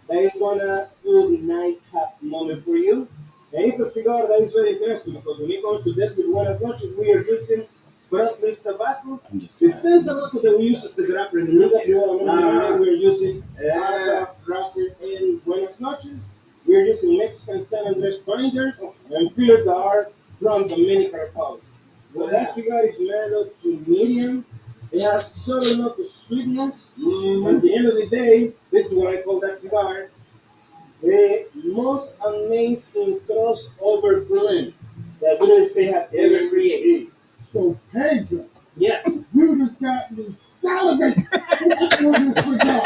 that is gonna do the nightcap moment for you. And it's a cigar that is very interesting because when it comes to that with Buenas Noches, we are using broadleaf tobacco. The same tobacco that we use as a wrapper in the Liga, we're using as a wrapper in Buenas Noches. We're using Mexican San Andres binders and fillers that are from Dominican Republic. So that cigar is mellowed to medium. It has certain amount of sweetness. At the end of the day, this is what I call that cigar. The most amazing crossover blend that Blue State have ever created. So, Pedro. Yes. You just got me salivating for this cigar.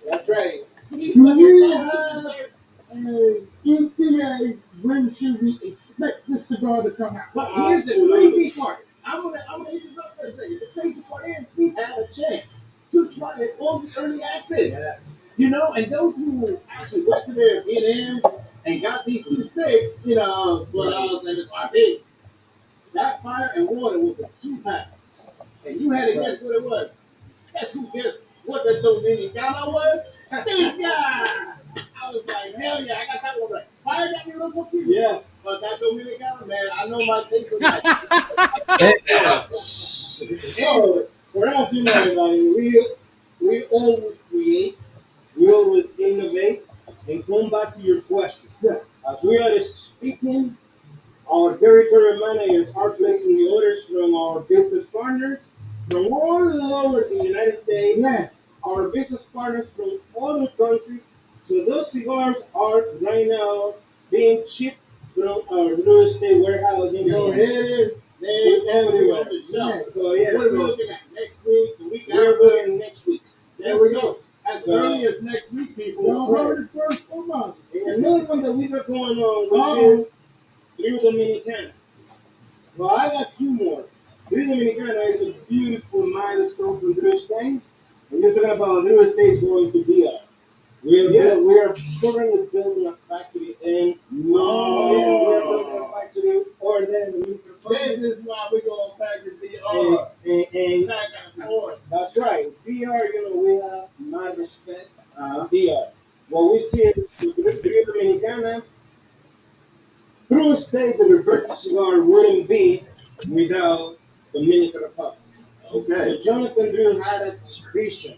That's right. Do we have a ETA? When should we expect this cigar to come out? But here's the crazy part. I'm gonna interrupt for a second. The crazy part is we had a chance to try it on the early access. Yes. And those who actually went to their B&Ms and got these two sticks, $12 and it's RP. That fire and water was a 2-pack. And you had to guess what it was. Guess who guessed what the Dominicana was? This guy! I was like, hell yeah, I got that one. Fire got me a little confused. Yes. But that Dominicana, man, I know my taste was like. So, for us, everybody, we always create, we always innovate, and come back to your questions. Yes. As we are speaking, our territory managers are placing the orders from our business partners from all over the United States. Yes. Our business partners from other countries. So those cigars are right now being shipped from our real estate warehouse in here it is. Everywhere. Yes. So yeah. What are we looking at? Next week, the week after? We're going next week. There we go. As early as next week, people. The first 4 months. And another one that we got going on, which is Blue Dominicana. Well, I got 2 more. This Dominicana is a beautiful milestone from Drew State. And you're talking about Drew State going to DR. We are currently building a factory in we're building a factory over there in the Dominican Republic. This is why we're going back to DR. And that's right. DR, we have my respect. DR. What we see is the Dominicana, Drew State, the reverse cigar wouldn't be without the Dominican Republic. Okay. So Jonathan Drew had a vision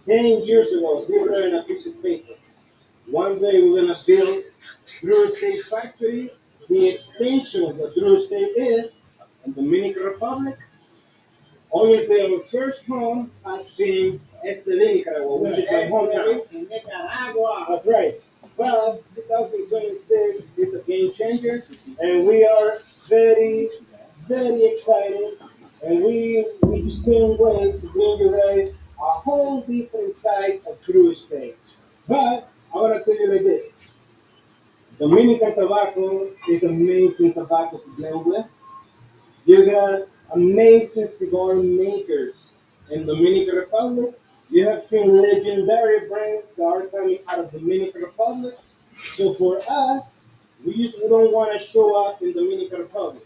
10 years ago. He wrote on a piece of paper. One day we're gonna build Drew State factory. The extension of the Drew State is in the Dominican Republic. Obviously, our first home has been Nicaragua, which is my hometown. In Nicaragua. That's right. Well, 2026 is a game changer, and we are very, very excited. And we just can't wait to bring you guys a whole different side of Drew State. But I want to tell you like this: Dominican tobacco is amazing tobacco to blend with. You got amazing cigar makers in Dominican Republic. You have seen legendary brands that are coming out of Dominican Republic. So for us, we don't want to show up in Dominican Republic.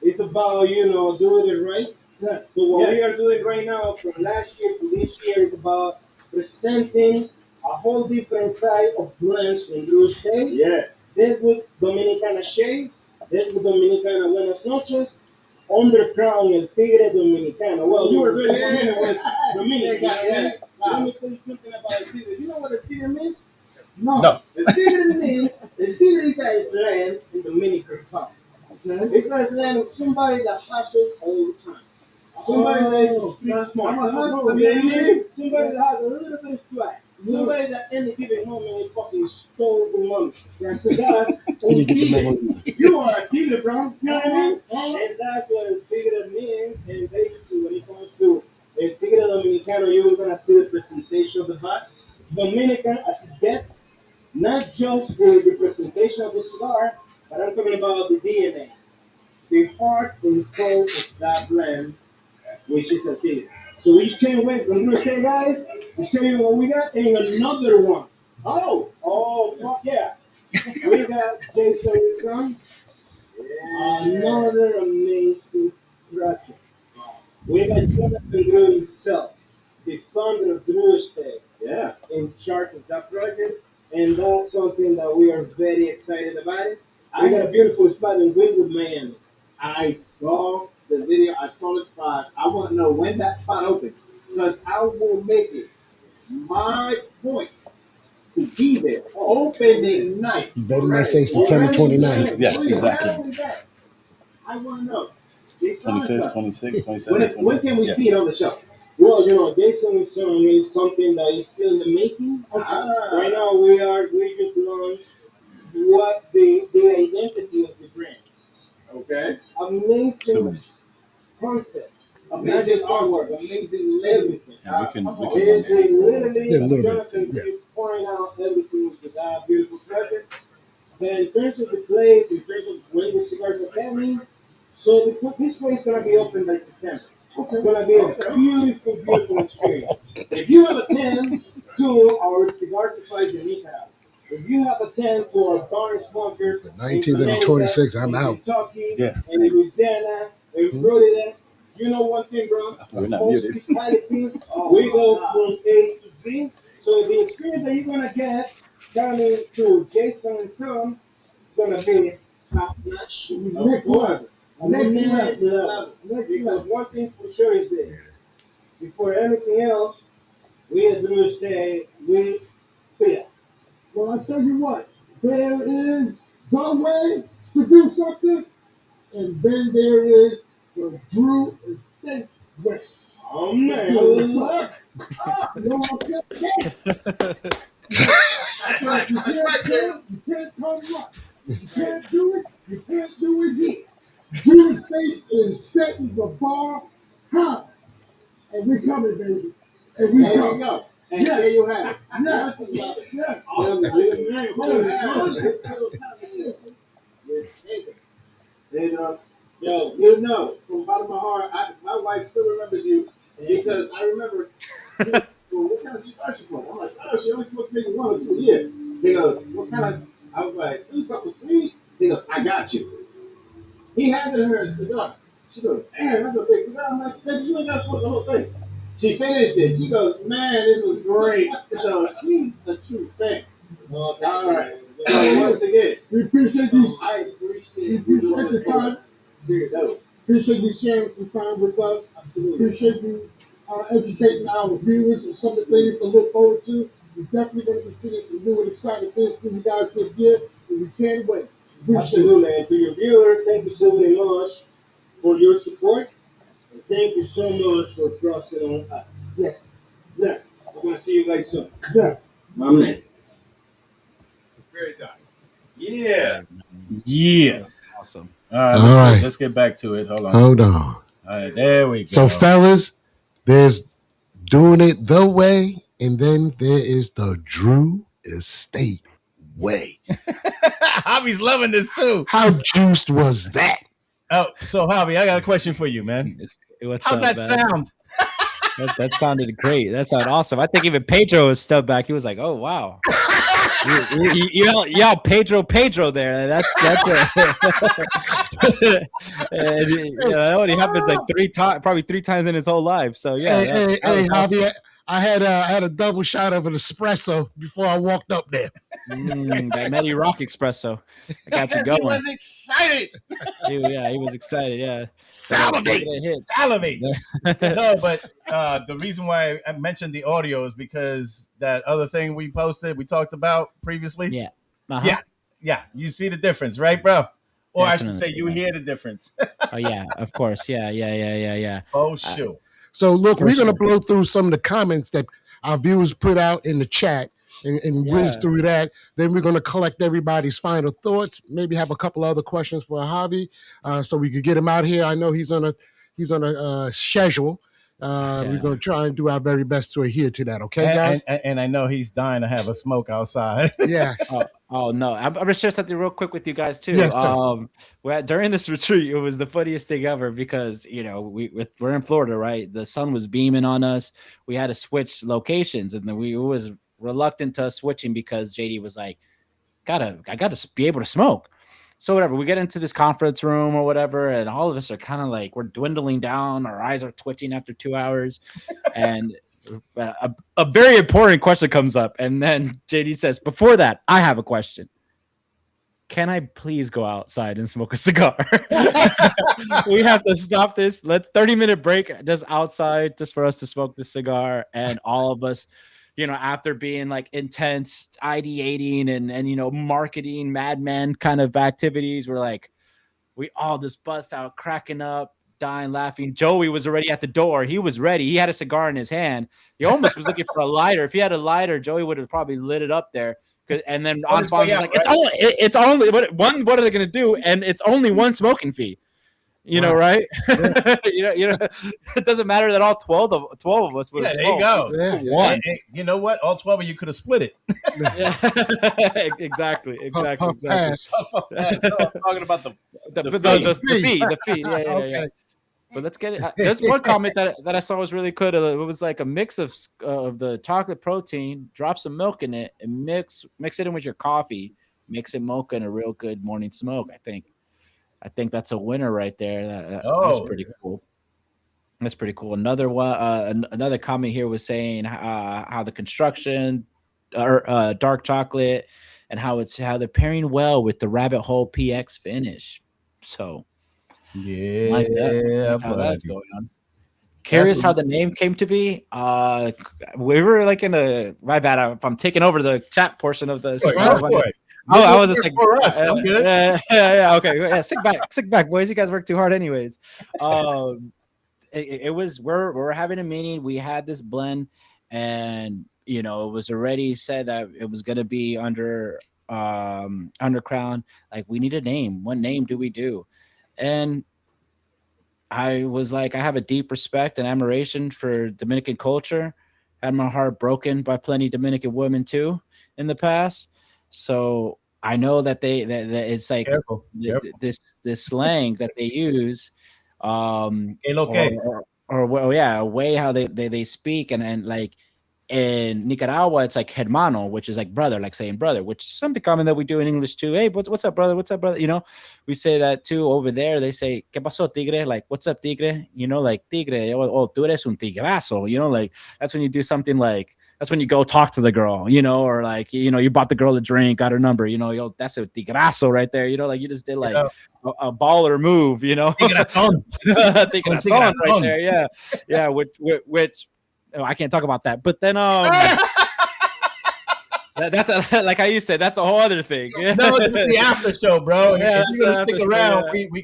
It's about, doing it right. Yes. So what we are doing right now from last year to this year is about presenting a whole different side of blends from Drew State. Yes. This with Dominicana Shade. This with Dominicana Buenas Noches. Underground El Tigre Dominicano. Well, you were very familiar with Dominican. Let me tell you something about El Tigre. You know what El Tigre means? No. El Tigre means, El Tigre is a land in Dominican Republic. Okay. It's a land of somebody that hustles all the time. Somebody that is street smart. I'm a hustler, man. Somebody that has a little bit of swag. Somebody that any given moment is fucking stole the money. That's the guy. You are a dealer, bro. You know what I mean? And that's what a tigre means. And basically, when it comes to a tigre dominicano, you're gonna see the presentation of the box. Dominican as it gets, not just the presentation of the cigar, but I'm talking about the DNA, the heart and soul of that blend, which is a tigre. So we just can't wait. I'm gonna say, guys, to show you what we got, and another one. Oh, fuck yeah. We got Jason and Son. Another amazing project. We got Jonathan Drew himself, the founder of Drew Estate, in charge of that project, and that's something that we are very excited about. We got a beautiful spot in Greenwood, Miami. I saw the video. I saw the spot. I want to know when that spot opens because I will make it my point to be there opening night. You better not say September 29th. Yeah, exactly. I want to know. 25th, 26th, 27th. When can we see it on the show? Well, Jason is something that is still in the making. Right now, we just launched what the identity of the brands. Okay. Amazing concept. Amazing artwork. Amazing everything. Yeah, we can literally Jonathan is pouring out everything with that beautiful project. Then in terms of the place, in terms of when the cigars are coming, so this place is going to be open by September. It's going to be a beautiful, beautiful experience. If you have a 10 to our cigar supplies in Nicaragua, if you have a 10 to our bar and smokers, The 19th and the 26th, I'm out. Kentucky, in Louisiana, in Florida, you know one thing, bro. We're not muted. Hospitality, we go from A to Z. So the experience that you're going to get coming to Jason and Son is going to be top notch. Next level. Next level. Because one thing for sure is this. Before anything else, we at Drew State, we fear. Well, I tell you what, there is the way to do something, and then there is the Drew Estate way. Oh, man. You know what I'm saying? That's right. You can't come up. You can't do it. You can't do it here. Drew Estate is setting the bar high. And we're coming, baby. And we There you go. And there you have it. Yes. Yes. Pedro, Yo, you know, from the bottom of my heart, my wife still remembers you because I remember. Well, what kind of cigar she smoked? I'm like, oh, she only smokes maybe 1 or 2 a year. He goes, what kind of? I was like, do something sweet. He goes, I got you. He handed her a cigar. She goes, damn, that's a big cigar. I'm like, baby, you ain't got to smoke the whole thing. She finished it. She goes, man, this was great. So she's a true fan. All right. So once again, We appreciate you. I appreciate We appreciate the time. Appreciate you sharing some time with us. Absolutely. Appreciate you educating our viewers on some of the things to look forward to. We're definitely going to be seeing some new and exciting things from you guys this year, and we can't wait. Absolutely. And to your viewers, thank you so very much for your support. And thank you so much for trusting on us. Yes. Yes. We're going to see you guys soon. Yes. My man. Very nice. Yeah. Yeah. Awesome. All right. All right. Let's get back to it. Hold on. Hold on. All right. There we go. So, fellas, there's doing it the way, and then there is the Drew Estate way. Javi's loving this too. How juiced was that? Oh, so Javi, I got a question for you, man. What's How'd up, that man? sound? That sounded great. That sounded awesome. I think even Pedro was stepped back. He was like, "Oh wow." you Pedro there. That's and, that only happens like probably three times in his whole life. So yeah. Hey, Awesome. Javier, I had a double shot of an espresso before I walked up there. That Matty Rock espresso. I got you He going. was excited. He was excited. Yeah. Salivate. No, but the reason why I mentioned the audio is because that other thing we talked about previously. Yeah. Uh-huh. Yeah. You see the difference, right, bro? Or I should Definitely, say, you hear the difference. Oh yeah, of course. Yeah. Oh shoot. So look, we're gonna blow through some of the comments that our viewers put out in the chat and whiz through that. Then we're gonna collect everybody's final thoughts. Maybe have a couple other questions for Javi, so we could get him out here. I know he's on a schedule. We're gonna try and do our very best to adhere to that. Okay, guys. And I know he's dying to have a smoke outside. Yes. Oh no! I'm gonna share something real quick with you guys too. Yes, sir. During this retreat, it was the funniest thing ever because we're in Florida, right? The sun was beaming on us. We had to switch locations, and then we was reluctant to switching because JD was like, I gotta be able to smoke. So whatever, we get into this conference room or whatever, and all of us are kind of like we're dwindling down. Our eyes are twitching after 2 hours, and a very important question comes up, and then JD says, "Before that, I have a question. Can I please go outside and smoke a cigar?" We have to stop this. Let's 30-minute break just outside, just for us to smoke the cigar, and all of us. After being like intense ideating and marketing madman kind of activities, we all just bust out cracking up, dying, laughing. Joey was already at the door. He was ready. He had a cigar in his hand. He almost was looking for a lighter. If he had a lighter, Joey would have probably lit it up there. And then Antoine was like, it's only what are they going to do? And it's only one smoking fee. Right? It doesn't matter that all 12 of us would have smoked. There you go. One. Hey, you know what? All 12 of you could have split it. Exactly. No, I'm talking about the fee. Yeah. Okay. But let's get it. There's one comment that I saw was really good. It was like a mix of the chocolate protein, drop some milk in it, and mix it in with your coffee. Mix it mocha in a real good morning smoke. I think that's a winner right there. That's pretty cool. That's pretty cool. Another one. Another comment here was saying how the construction or dark chocolate and how they're pairing well with the Rabbit Hole PX finish. So. Yeah, like that. How that's going on. Curious how the name came to be. We were like my bad if I'm taking over the chat portion of the. I was just like, for us. I'm good. Yeah, okay. Yeah, sit back, boys. You guys work too hard, anyways. It was we're having a meeting. We had this blend, and it was already said that it was going to be under Crown. Like, we need a name. What name do we do? And I was like, I have a deep respect and admiration for Dominican culture. Had my heart broken by plenty of Dominican women too in the past. So I know that that it's like Careful. this slang that they use, okay. or well, yeah, a way how they speak, and like in Nicaragua, it's like hermano, which is like brother, like saying brother, which is something common that we do in English too. Hey, what's up, brother? What's up, brother? You know, we say that too over there. They say, ¿Qué pasó, tigre? Like, what's up, tigre? You know, like tigre. Oh, tú eres un tigrazo. You know, like that's when you do something like, that's when you go talk to the girl, you know, or like, you know, you bought the girl a drink, got her number, you know, yo, that's a tigrazo right there. You know, like you just did like a baller move, you know, Tigrazón. Tigrazón right there. Yeah. Yeah. Which oh, I can't talk about that, but then that's like how you said, that's a whole other thing. No, it's the after show, bro. Yeah, if you're gonna stick around, yeah. we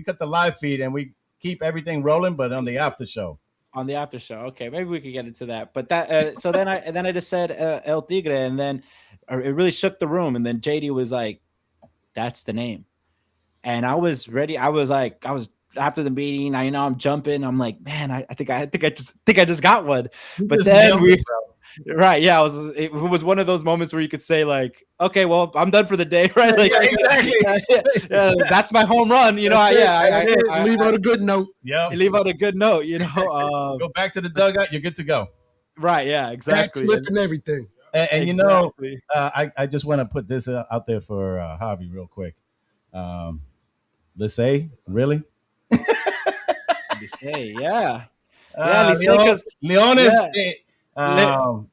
cut the live feed and we keep everything rolling, but on the after show. On the after show, okay, maybe we could get into that. But that so then I just said El Tigre, and then it really shook the room. And then JD was like, "That's the name," and I was ready. I was after the meeting. I'm jumping. I'm like, man, I think I just got one. But then right, yeah, it was one of those moments where you could say like, okay, well, I'm done for the day, right? Like, yeah, exactly. That's my home run, you know. I leave out a good note. Yeah, leave out a good note, you know. Go back to the dugout. You're good to go. Right. Yeah. Exactly. Backflip and everything. And exactly. You know, I just want to put this out there for Javi real quick. Let's say, really? Let's say, yeah. Leones.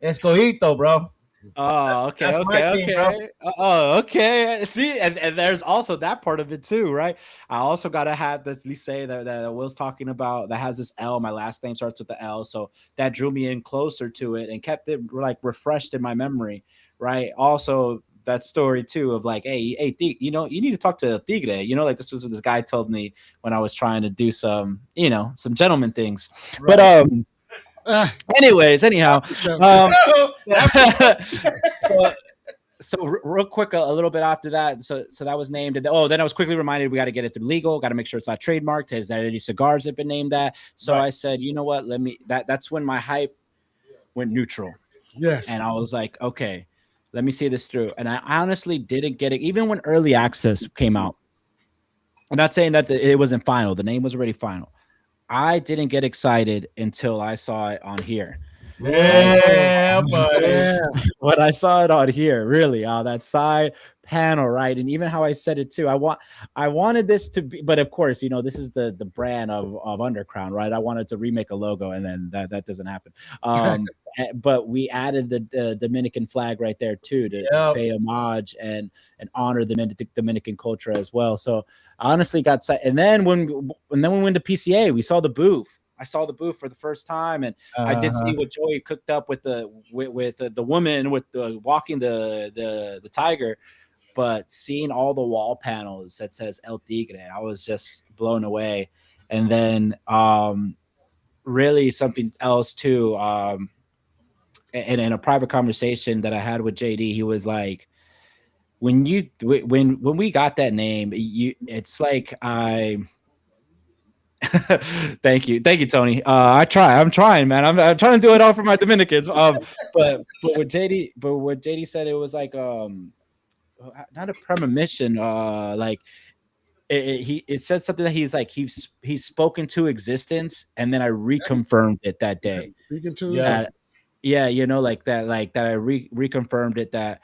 Escogito, bro. Oh, okay. That's my team, bro. Oh, okay. See, and there's also that part of it too, right? I also got a hat that's Licey that Will's talking about that has this L. My last name starts with the L, so that drew me in closer to it and kept it like refreshed in my memory, right? Also, that story too of like, hey, you know, you need to talk to Tigre. You know, like this was what this guy told me when I was trying to do some, you know, some gentleman things, right. But anyhow, so real quick, a little bit after that, so that was named, and then I was quickly reminded we got to get it through legal, got to make sure it's not trademarked. Has that any cigars have been named that? So right. I said, you know what, that's when my hype went neutral. Yes, and I was like, okay, let me see this through. And I honestly didn't get it, even when early access came out. I'm not saying that it wasn't final; the name was already final. I didn't get excited until I saw it on here. Yeah, buddy. When I saw it on here, really, that side panel, right? And even how I said it too. I wanted this to be, but of course, you know, this is the brand of Undercrown, right? I wanted to remake a logo, and then that doesn't happen. But we added the Dominican flag right there too to pay homage and honor the Dominican culture as well. So I honestly got set. And then when we went to PCA, we saw the booth. I saw the booth for the first time, and I did see what Joey cooked up with the woman with the walking the tiger. But seeing all the wall panels that says El Tigre, I was just blown away. And then really something else too. And in a private conversation that I had with JD, he was like, when we got that name, it's like thank you, Tony. I'm trying, man. I'm trying to do it all for my Dominicans. But what JD said, it was like not a premonition. Like it said something that he's like he's spoken to existence, and then I reconfirmed it that day. Yeah, you know, like that I reconfirmed it that,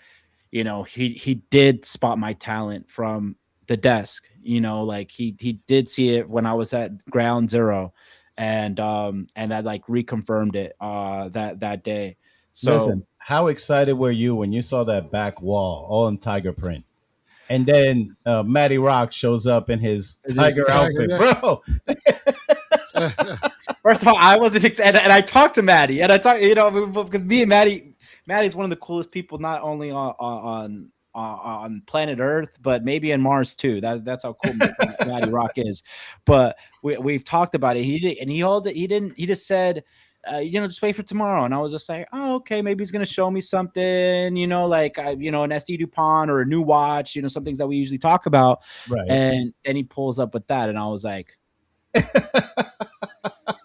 you know, he did spot my talent from the desk, you know, like he did see it when I was at ground zero, and that like reconfirmed it that day. So listen, how excited were you when you saw that back wall all in tiger print, and then Matty Rock shows up in his tiger outfit, bro? First of all, I wasn't, and I talked to Maddie, and I talked, you know, because me and Maddie's one of the coolest people, not only on planet Earth, but maybe in Mars too. That's how cool Maddie Rock is. But we've talked about it. He just said, you know, just wait for tomorrow. And I was just like, oh, okay, maybe he's gonna show me something, you know, like you know, an SD DuPont or a new watch, you know, some things that we usually talk about. Right. And then he pulls up with that, and I was like,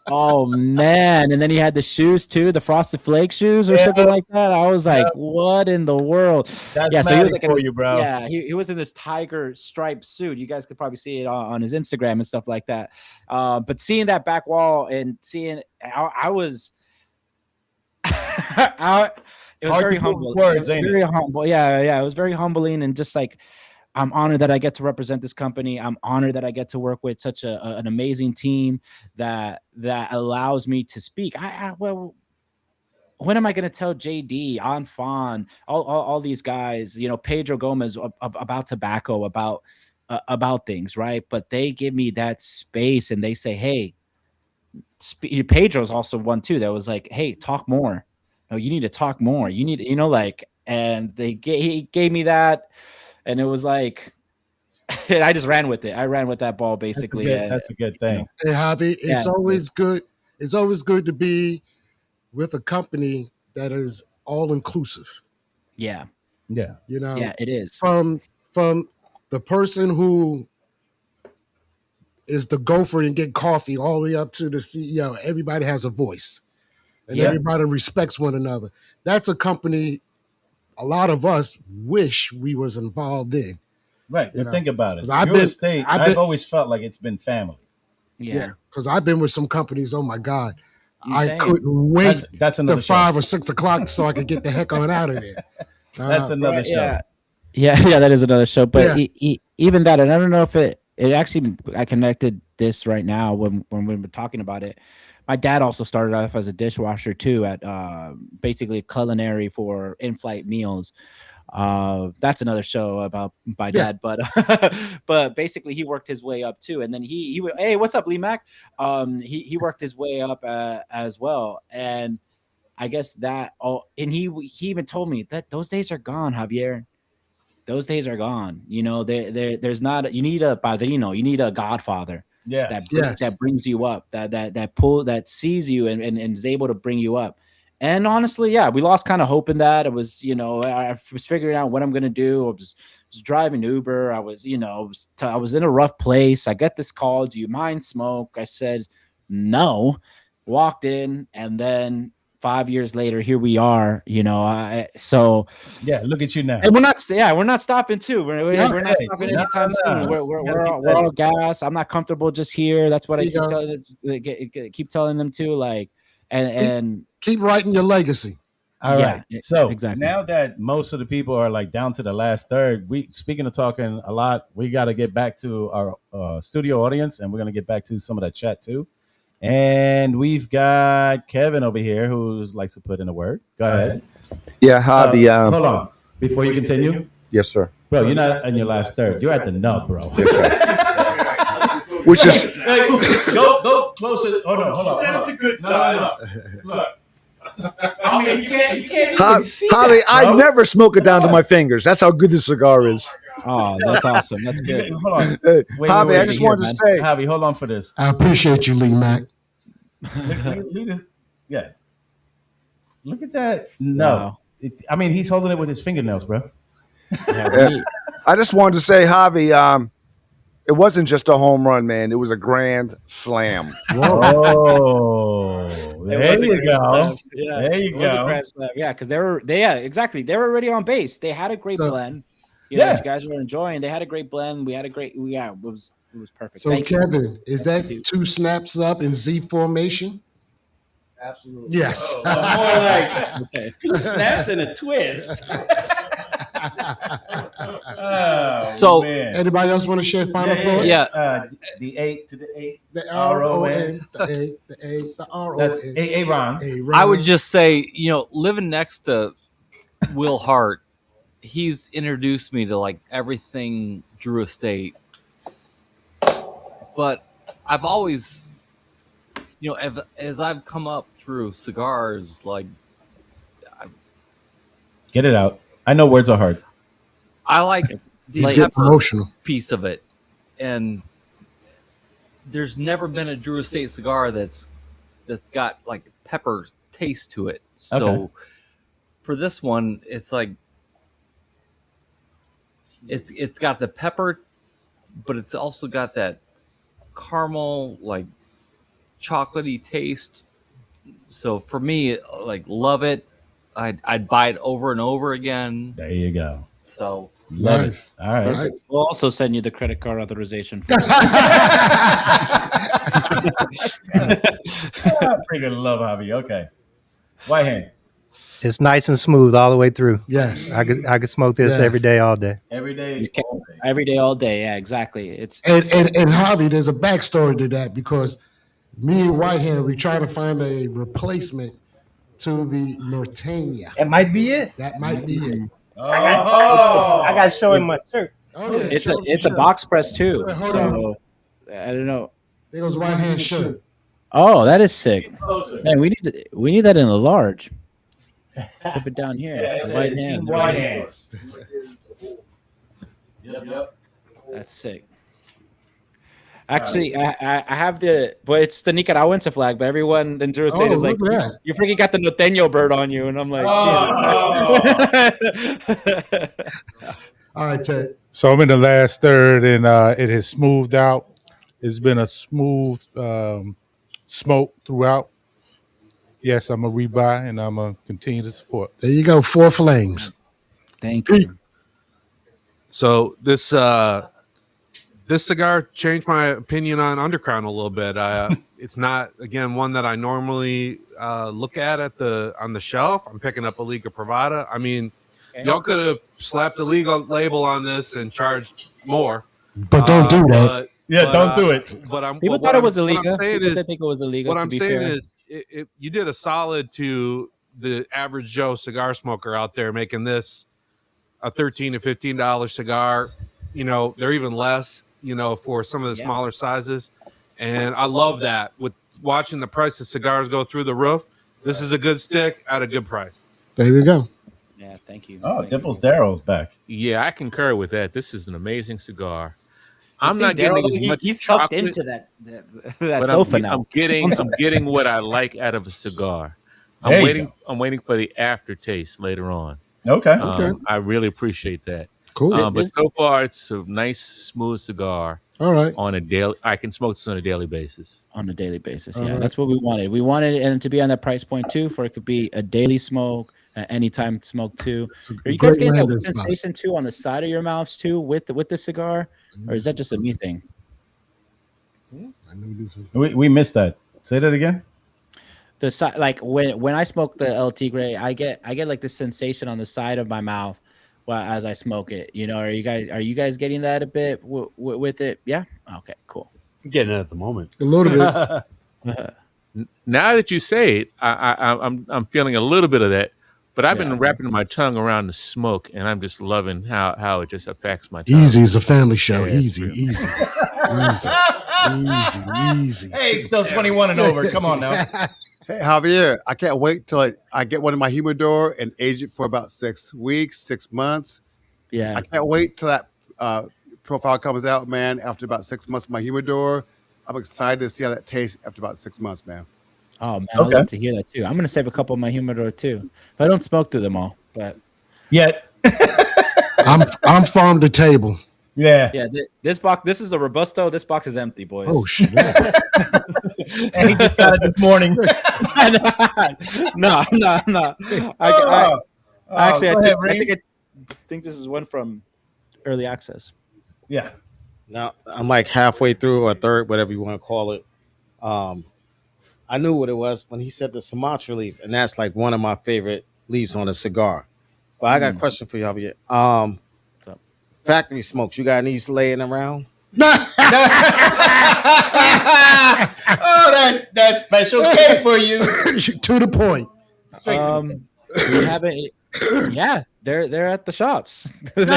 Oh man! And then he had the shoes too, the Frosted Flake shoes or something like that. I was like, "What in the world?" That's So he was Maddie like, in for this, you, bro. yeah, he was in this tiger striped suit. You guys could probably see it on his Instagram and stuff like that. But seeing that back wall and seeing, I was, it was Hard very to put humble. words, ain't Very it? humble. Yeah. It was very humbling and just like. I'm honored that I get to represent this company. I'm honored that I get to work with such an amazing team that allows me to speak. Well, when am I going to tell JD, Anfan, all these guys, Pedro Gomez about tobacco, about things, right? But they give me that space and they say, hey, Pedro's also one too that was like, hey, talk more. No, you need to talk more. You need, and he gave me that, and it was like. And I just ran with it. I ran with that ball basically. That's a good thing. Hey, Javi, it's always good. It's always good to be with a company that is all inclusive. Yeah. Yeah. Yeah, it is. From the person who is the gopher and get coffee all the way up to the CEO. Everybody has a voice, and everybody respects one another. That's a company a lot of us wish we was involved in. Right, but think about it. I've I've always felt like it's been family. Yeah, because I've been with some companies. Oh my God, I Same. couldn't wait That's another to 5 or 6 o'clock so I could get the heck on out of there. That's another show. Yeah, that is another show. But even that, and I don't know if it actually, I connected this right now when we were talking about it. My dad also started off as a dishwasher too at basically culinary for in-flight meals. That's another show about my dad, but but basically he worked his way up too, and then he hey, what's up, Lee Mac? He worked his way up as well, and I guess that and he even told me that those days are gone, Javier. Those days are gone. There's not. You need a padrino. You need a godfather. Yeah. That brings you up. That sees you and is able to bring you up. And honestly, yeah, we lost kind of hope in that. It was, I was figuring out what I'm gonna do. I was driving Uber. I was, I was in a rough place. I get this call. Do you mind smoke? I said no. Walked in, and then 5 years later, here we are. So yeah, look at you now. And we're not stopping too. We're not stopping anytime soon. We're all gas. I'm not comfortable just here. That's what I keep telling them too. Like, and keep writing your legacy. All right. So exactly. Now that most of the people are like down to the last third, speaking of talking a lot, we got to get back to our studio audience, and we're gonna get back to some of that chat too. And we've got Kevin over here who likes to put in a word. Go ahead. Yeah, Javi. Hold on. Before you continue. Yes, sir. Bro, you're not in your last third. You're at the nub, bro. Which is go closer. Hold on. Set up the good size. Look. I mean, you can't even see Javi, that, I never smoke it down to my fingers. That's how good this cigar is. Oh, that's awesome. That's good. Hold on. Javi, I just wanted to say. Javi, hold on for this. I appreciate you, Lee Mac. Yeah. Look at that. No. Wow. He's holding it with his fingernails, bro. I just wanted to say, Javi, it wasn't just a home run, man. It was a grand slam. Whoa. There you go. Yeah, there you go. Yeah, because exactly. They were already on base. They had a great blend. You know, you guys were enjoying. They had a great blend. We had a great. It was perfect. So Kevin, is that 2 snaps up in Z formation? Absolutely. Yes. More like 2 snaps and a twist. So, anybody else want to share final thoughts? Yeah. The 8 to the 8. The R-O-N. The A, the R-O-N. That's Aaron. I would just say, living next to Will Hart, he's introduced me to like everything Drew Estate. But I've always, as I've come up through cigars, like, get it out. I know words are hard. I like the emotional piece of it, and there's never been a Drew Estate cigar that's got like pepper taste to it. So for this one, it's like it's got the pepper, but it's also got that caramel, like chocolatey taste. So for me, like, love it. I'd buy it over and over again. There you go. So love Nice. it. All right. Nice. We'll also send you the credit card authorization for I freaking love Javi. Okay. White hand. It's nice and smooth all the way through. Yes. I could smoke this Yes. every day, all day. Every day. You can, every day, all day. Yeah, exactly. It's And Javi, there's a backstory to that because me and Whitehand, we try to find a replacement to the Norteña. It might be it. That might be it. I got to show him my shirt. Oh yeah, it's a box press too. Hold So I don't know. There goes Whitehand shirt. Oh, that is sick. Man, we need that in a large. Flip it down here. Yeah, The right hand. White hand. Yep. That's sick. Actually, I have but it's the Nicaraguense flag, but everyone in Drew State is like, look at that. you freaking got the Norteño bird on you, and I'm like, All right, Ted. So I'm in the last third, and it has smoothed out. It's been a smooth smoke throughout. Yes, I'm a rebuy, and I'm gonna continue to support. There you go, 4 flames. Thank you. So this cigar changed my opinion on Undercrown a little bit. It's not, again, one that I normally look at on the shelf. I'm picking up a Liga Privada. I mean, y'all could have slapped a Liga label on this and charged more. But don't do that. Don't do it. But People thought it was illegal. People did think it was illegal. What I'm be saying fair. is, you did a solid to the average Joe cigar smoker out there making this a $13 to $15 cigar. You know, they're even less, for some of the smaller sizes. And I love that. With watching the price of cigars go through the roof, this is a good stick at a good price. There you go. Yeah, thank you. Oh, Dimples Darrow's back. Yeah, I concur with that. This is an amazing cigar. I'm See, not getting Daryl, as much he's sucked chocolate, into that but sofa now. I'm getting what I like out of a cigar. There I'm you I'm waiting for the aftertaste later on. Okay. I really appreciate that. Cool. But so far, it's a nice, smooth cigar. All right. On a daily, I can smoke this on a daily basis. On a daily basis, All yeah, right. that's what we wanted. We wanted it to be on that price point too, for it could be a daily smoke, anytime smoke too. Are you guys great getting that landing spot. sensation too on the side of your mouths too with the cigar, or is that just a me thing? We missed that. Say that again. The side, like when I smoke the El Tigre, I get like this sensation on the side of my mouth, as I smoke it. Are you guys getting that a bit with it? Yeah. Okay. Cool. I'm getting it at the moment. A little bit. Now that you say it, I'm feeling a little bit of that. But I've been wrapping my tongue around the smoke, and I'm just loving how it just affects my tongue. Easy is a family show. Yeah, Easy. Hey, still 21 and over. Come on now. Hey, Javier, I can't wait till I get one in my humidor and age it for about 6 weeks, 6 months. Yeah. I can't wait till that profile comes out, man, after about 6 months in my humidor. I'm excited to see how that tastes after about 6 months, man. Oh man, I'd love to hear that too. I'm gonna save a couple of my humidor too. But I don't smoke through them all. But yet, I'm farm to table. Yeah. Yeah. This box. This is the Robusto. This box is empty, boys. Oh shit. And he just got it this morning. No. Actually, I think this is one from early access. Yeah. Now I'm like halfway through or a third, whatever you want to call it. I knew what it was when he said the Sumatra leaf, and that's like one of my favorite leaves on a cigar. But I got a question for you, Javier. What's up? Factory smokes. You got any laying around? Oh, that's special K for you. To the point. Straight to We haven't. Yeah, they're at the shops. Another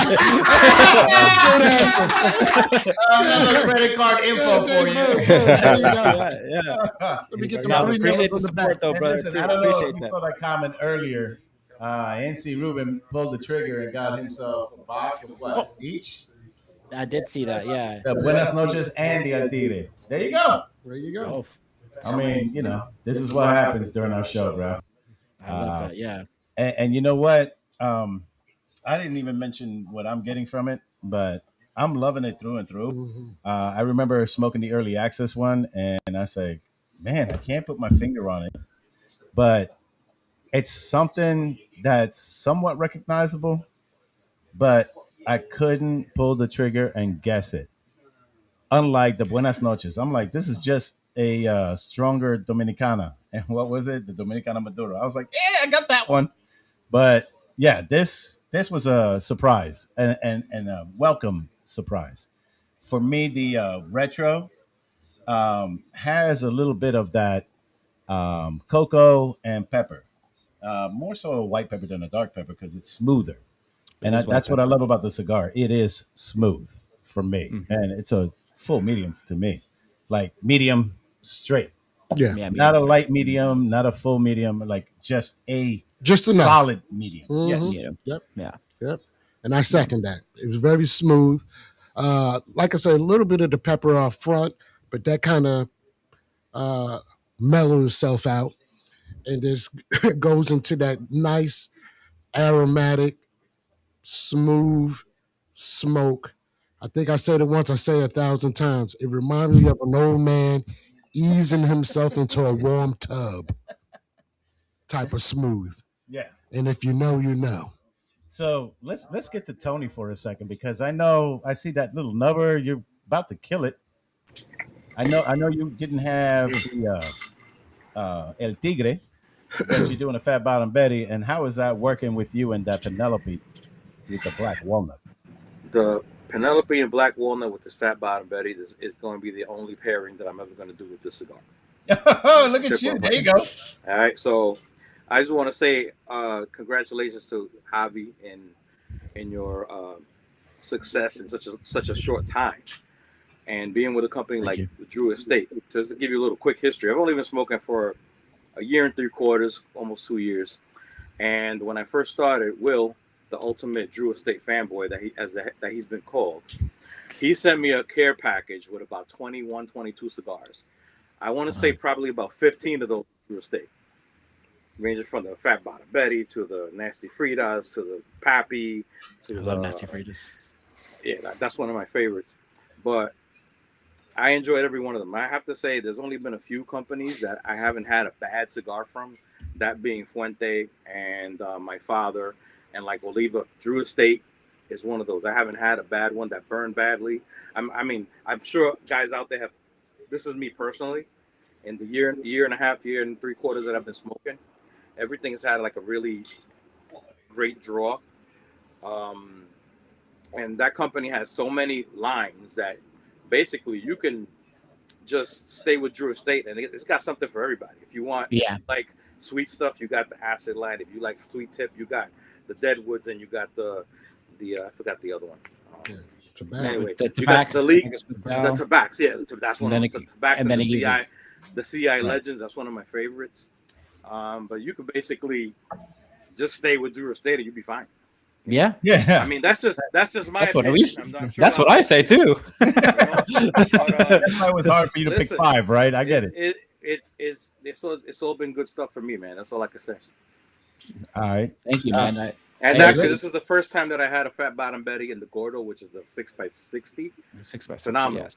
credit card info for you. Yeah. Let me get No, them appreciate the support though, And brother. listen, I don't know if Appreciate you that. saw that comment earlier. NC Ruben pulled the trigger and got himself a box of what each? I did see that. Yeah. The Buenas noches and the Tigre. There you go. There you go. I mean, this is what happens during our show, bro. I love that. Yeah. And you know what? I didn't even mention what I'm getting from it, but I'm loving it through and through. I remember smoking the early access one, and I say, man, I can't put my finger on it, but it's something that's somewhat recognizable, but I couldn't pull the trigger and guess it. Unlike the Buenas noches, I'm like, this is just a stronger Dominicana. And what was it? The Dominicana Maduro. I was like, yeah, I got that one. But yeah, this was a surprise and a welcome surprise for me. The retro has a little bit of that cocoa and pepper, more so a white pepper than a dark pepper because it's smoother. And that's what I love about the cigar. It is smooth for me, and it's a full medium to me, like medium straight. Yeah. Not a light medium, not a full medium, like just enough. solid medium. Mhm. Yes. Yep. Yeah. Yep. And I second that. It was very smooth. Like I said, a little bit of the pepper off front, but that kind of mellows itself out and just goes into that nice aromatic, smooth smoke. I think I said it once, I say it 1,000 times. It reminds me of an old man easing himself into a warm tub type of smooth. Yeah. And if you know, you know. So let's get to Tony for a second because I know I see that little nubber. You're about to kill it. I know you didn't have the El Tigre, but you're doing a Fat Bottom Betty. And how is that working with you and that Penelope with the black walnut? The Penelope and black walnut with this Fat Bottom Betty is going to be the only pairing that I'm ever going to do with this cigar. Oh, look at you! There you go. All right, so I just want to say congratulations to Javi in your success in such a short time, and being with a company like Drew Estate. Just to give you a little quick history, I've only been smoking for a year and 3/4, almost 2 years. And when I first started, Will, the ultimate Drew Estate fanboy that he's been called, he sent me a care package with about 21, 22 cigars. I want to say probably about 15 of those Drew Estate, ranging from the Fat Bottom Betty to the Nasty Fritas to the Pappy to I love Nasty Fritas. Yeah, that's one of my favorites. But I enjoyed every one of them. I have to say, there's only been a few companies that I haven't had a bad cigar from. That being Fuente and my father, and like Oliva. Drew Estate is one of those. I haven't had a bad one that burned badly. I'm sure guys out there have. This is me personally. In the year and a half, year and 3/4 that I've been smoking, everything has had like a really great draw. And that company has so many lines that basically you can just stay with Drew Estate, and it's got something for everybody. If you want, like sweet stuff, you got the acid line. If you like sweet tip, you got the Deadwoods, and you got the I forgot the other one. Tobacco. Anyway, The you got tobacco. the league, The the Tobacs. Yeah, that's one of them. The Tobacs and then the it gives CI, you- the CI Legends. That's one of my favorites. But you could basically just stay with Drew Estate, and you'll be fine. Yeah. Yeah. I mean, that's just my That's what opinion. that's what I say too. That's why it was hard for you to pick five, right? I get it. It's all been good stuff for me, man. That's all I can say. All right. Thank you, man. And I actually, agree. this is the first time that I had a Fat Bottom Betty in the Gordo, which is the 6x60. 6x60, Phenomenal. yes.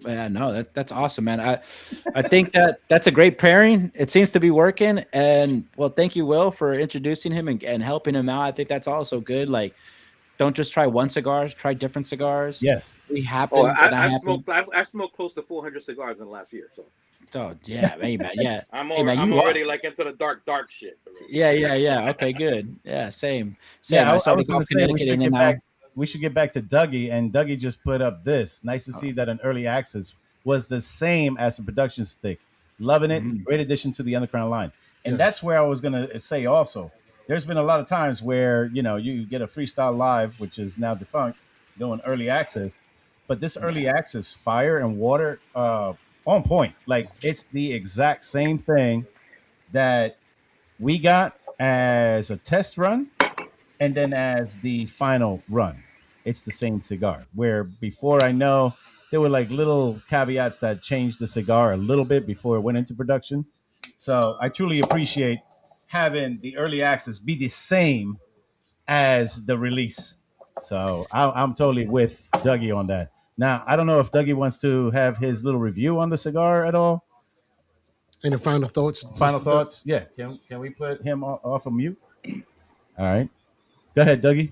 Yeah, no, that's awesome, man. I think that's a great pairing. It seems to be working. And well, thank you, Will, for introducing him and helping him out. I think that's also good. Like, don't just try one cigar, try different cigars. Yes. We happen. Oh, and I've smoked close to 400 cigars in the last year. So. Oh yeah, hey, man, yeah. I'm Hey, man, I'm you already are. like into the dark shit. Yeah. Okay, good. Yeah, same. Yeah, I I started was going off to say Connecticut and then now. we should get back to Dougie, and Dougie just put up this. Nice to see that an early access was the same as a production stick. Loving it. Great addition to the Underground line. And that's where I was going to say also. There's been a lot of times where, you get a freestyle live, which is now defunct, doing early access. But this early access, fire and water, on point. Like, it's the exact same thing that we got as a test run and then as the final run. It's the same cigar. Where before, I know there were like little caveats that changed the cigar a little bit before it went into production. So I truly appreciate having the early access be the same as the release. So I'm totally with Dougie on that. Now, I don't know if Dougie wants to have his little review on the cigar at all. Any final thoughts? Final Mr. thoughts? Yeah. Can we put him off of mute? All right. Go ahead, Dougie.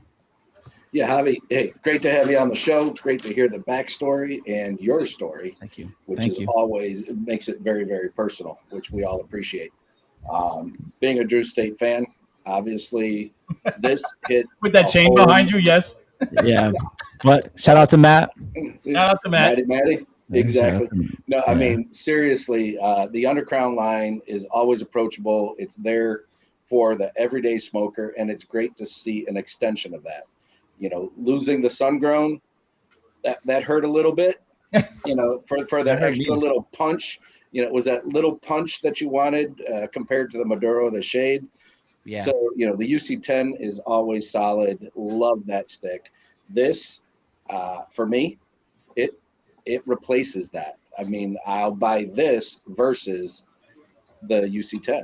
Yeah, Javi. Hey, great to have you on the show. It's great to hear the backstory and your story. Thank you. Which Thank is you. always, it makes it very, very personal, which we all appreciate. Being a Drew State fan, obviously, this hit with that chain behind you. Yes. Yeah. But shout out to Matt. Shout out to Matt. Matty. Yeah, Exactly. No, I yeah. mean, seriously, the Undercrown line is always approachable. It's there for the everyday smoker, and it's great to see an extension of that. You know, losing the sun grown, that hurt a little bit, you know, for that That hurt extra me. little punch. You know, it was that little punch that you wanted compared to the Maduro, the shade. Yeah. So, you know, the UC10 is always solid. Love that stick. This, for me, it replaces that. I mean, I'll buy this versus the UC10.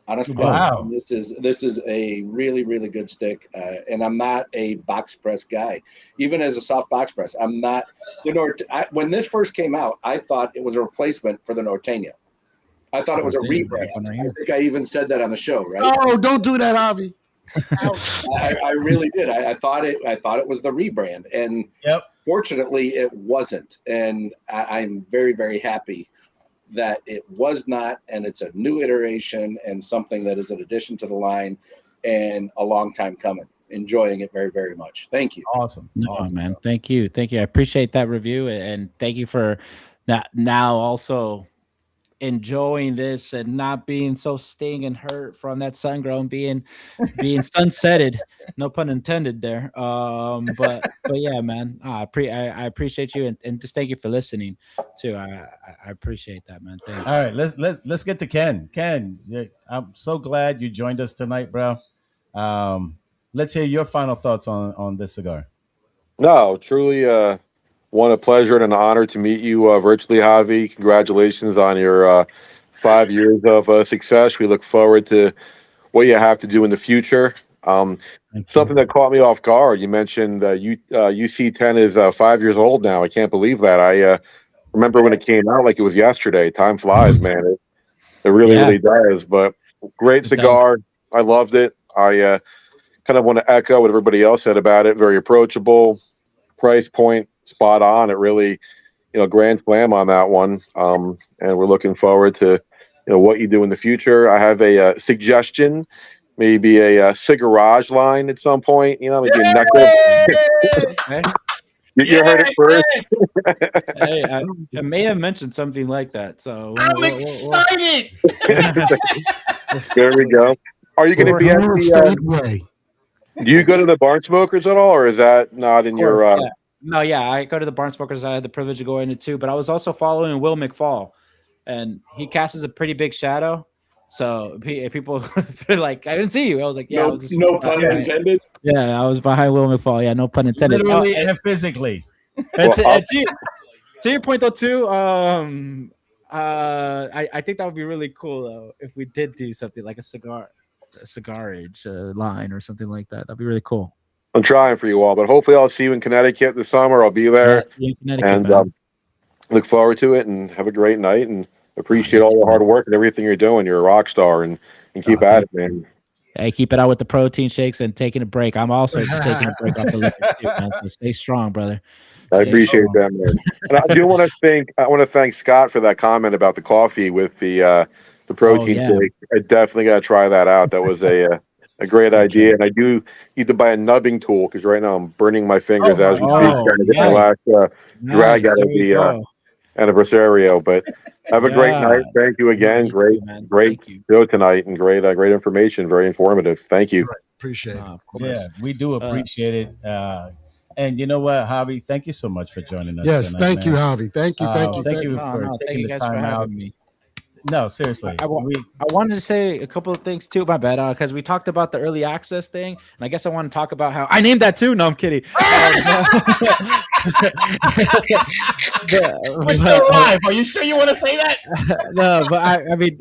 Honestly, Wow. this is a really, really good stick, and I'm not a box press guy. Even as a soft box press, I'm not the when this first came out, I thought it was a replacement for the Norteño. I thought it was a rebrand. I think I even said that on the show, right? Oh, don't do that, Javi. I really did. I thought it was the rebrand, and fortunately, it wasn't. And I'm very, very happy that it was not, and it's a new iteration and something that is an addition to the line and a long time coming. Enjoying it very, very much. Thank you. Awesome. No, awesome. man. Thank you. Thank you. I appreciate that review, and thank you for now also enjoying this and not being so sting and hurt from that sun grown being sunsetted. No pun intended there. But yeah, man. I appreciate you, and just thank you for listening too. I appreciate that, man. Thanks. All right, let's get to Ken. Ken, I'm so glad you joined us tonight, bro. Let's hear your final thoughts on this cigar. No, truly a pleasure and an honor to meet you virtually, Javi. Congratulations on your 5 years of success. We look forward to what you have to do in the future. Something that caught me off guard. You mentioned UC10 is 5 years old now. I can't believe that. I remember when it came out like it was yesterday. Time flies, man. It really, really does. But great cigar. I loved it. I kind of want to echo what everybody else said about it. Very approachable. Price point spot on. It really, grand slam on that one. And we're looking forward to, what you do in the future. I have a suggestion, maybe a Cigarage line at some point. Maybe a nectar. You heard it first. Hey, I may have mentioned something like that. So I'm excited. There we go. Are you going to be at the? Do you go to the Barn Smokers at all, or is that not in your? Yeah. No, yeah, I go to the Barn Smokers. I had the privilege of going to too, but I was also following Will McFall, and he casts a pretty big shadow. So people are like, I didn't see you. I was like, yeah, no pun intended. Yeah, I was behind Will McFall. Yeah, no pun intended. Literally and physically. And to your point though, too. I think that would be really cool though if we did do something like a Cigarage line or something like that. That'd be really cool. I'm trying for you all, but hopefully I'll see you in Connecticut this summer. I'll be there, and look forward to it. And have a great night. And appreciate all the hard work and everything you're doing. You're a rock star, and keep at it, man. Hey, keep it out with the protein shakes and taking a break. I'm also taking a break off the liquor too, man. So stay strong, brother. I appreciate that, man. And I do want to thank Scott for that comment about the coffee with the protein shake. I definitely got to try that out. That was a great idea. And I do need to buy a nubbing tool because right now I'm burning my fingers as we speak, trying to get the last drag out of the anniversario. But have a great night. Thank you again. Great show tonight, and great information. Very informative. Thank you. Appreciate it. Yeah, we do appreciate it. And you know what, Javi? Thank you so much for joining us. Yes, tonight, thank you, man. Javi. Thank you, Thank you for taking the time out. Me. No, seriously. I wanted to say a couple of things too. My bad, because we talked about the early access thing, and I guess I want to talk about how I named that too. No, I'm kidding. We're still alive. Are you sure you want to say that? No, but I mean,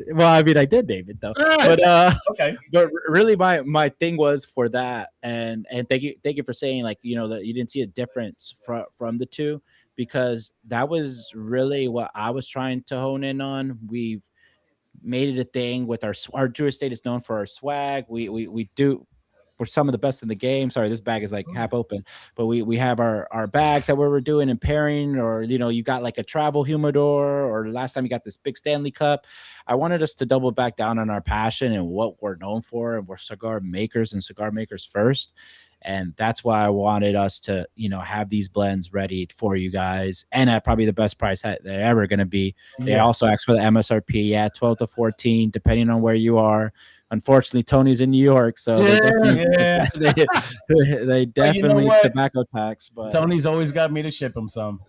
I did name it though. But okay. But really, my thing was for that, and thank you for saying that you didn't see a difference from the two, because that was really what I was trying to hone in on. made it a thing with our Drew Estate is known for our swag. We do. We're some of the best in the game. Sorry, this bag is like half open, but we have our bags that we're doing and pairing, or you got like a travel humidor, or last time you got this big Stanley Cup. I wanted us to double back down on our passion and what we're known for, and we're cigar makers and cigar makers first. And that's why I wanted us to, have these blends ready for you guys, and at probably the best price that they're ever going to be. They also ask for the MSRP, 12 to 14, depending on where you are. Unfortunately, Tony's in New York, so they definitely tobacco tax. But Tony's always got me to ship him some.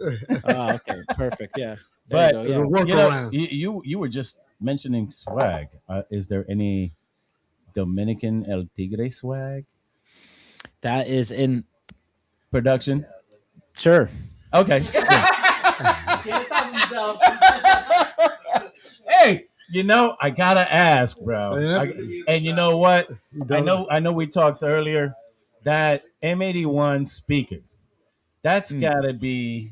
Oh, okay, perfect. Yeah, but you you were just mentioning swag. Is there any Dominican El Tigre swag that is in production? Sure. Okay. Hey, I gotta ask, bro. And you know what? I know we talked earlier that M81 speaker. That's gotta be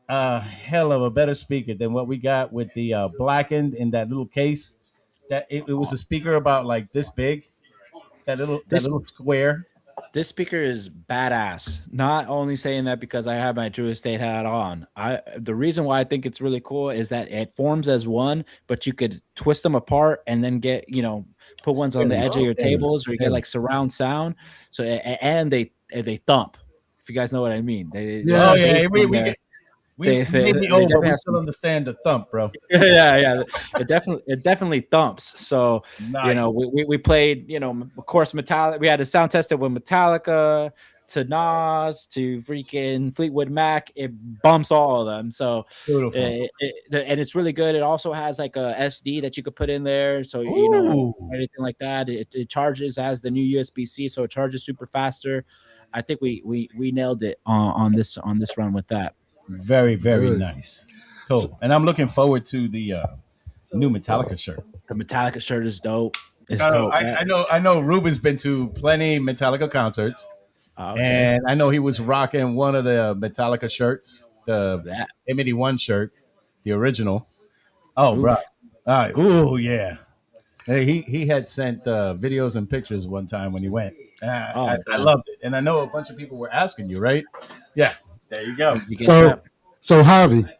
a hell of a better speaker than what we got with the blackened in that little case. That it was a speaker about like this big, that little square. This speaker is badass. Not only saying that because I have my Drew Estate hat on. The reason why I think it's really cool is that it forms as one, but you could twist them apart and then get, put ones on the edge of your tables, or you get like surround sound. So and they thump. If you guys know what I mean. We still understand the thump, bro. yeah. It definitely thumps. So nice. We played, of course, Metallica. We had to sound test it with Metallica, to Nas, to freaking Fleetwood Mac. It bumps all of them. So and it's really good. It also has like a SD that you could put in there. So anything like that. It charges as the new USB-C, so it charges super faster. I think we nailed it on this run with that. Very, very nice. Cool. So, and I'm looking forward to the new Metallica shirt. The Metallica shirt is dope. It's dope. I know Ruben's been to plenty Metallica concerts. Okay. And I know he was rocking one of the Metallica shirts, the M81 shirt, the original. Oh, bro. All right. Ooh, yeah. Hey, he had sent videos and pictures one time when he went. I loved it. And I know a bunch of people were asking you, right? Yeah. There you go. So Javi,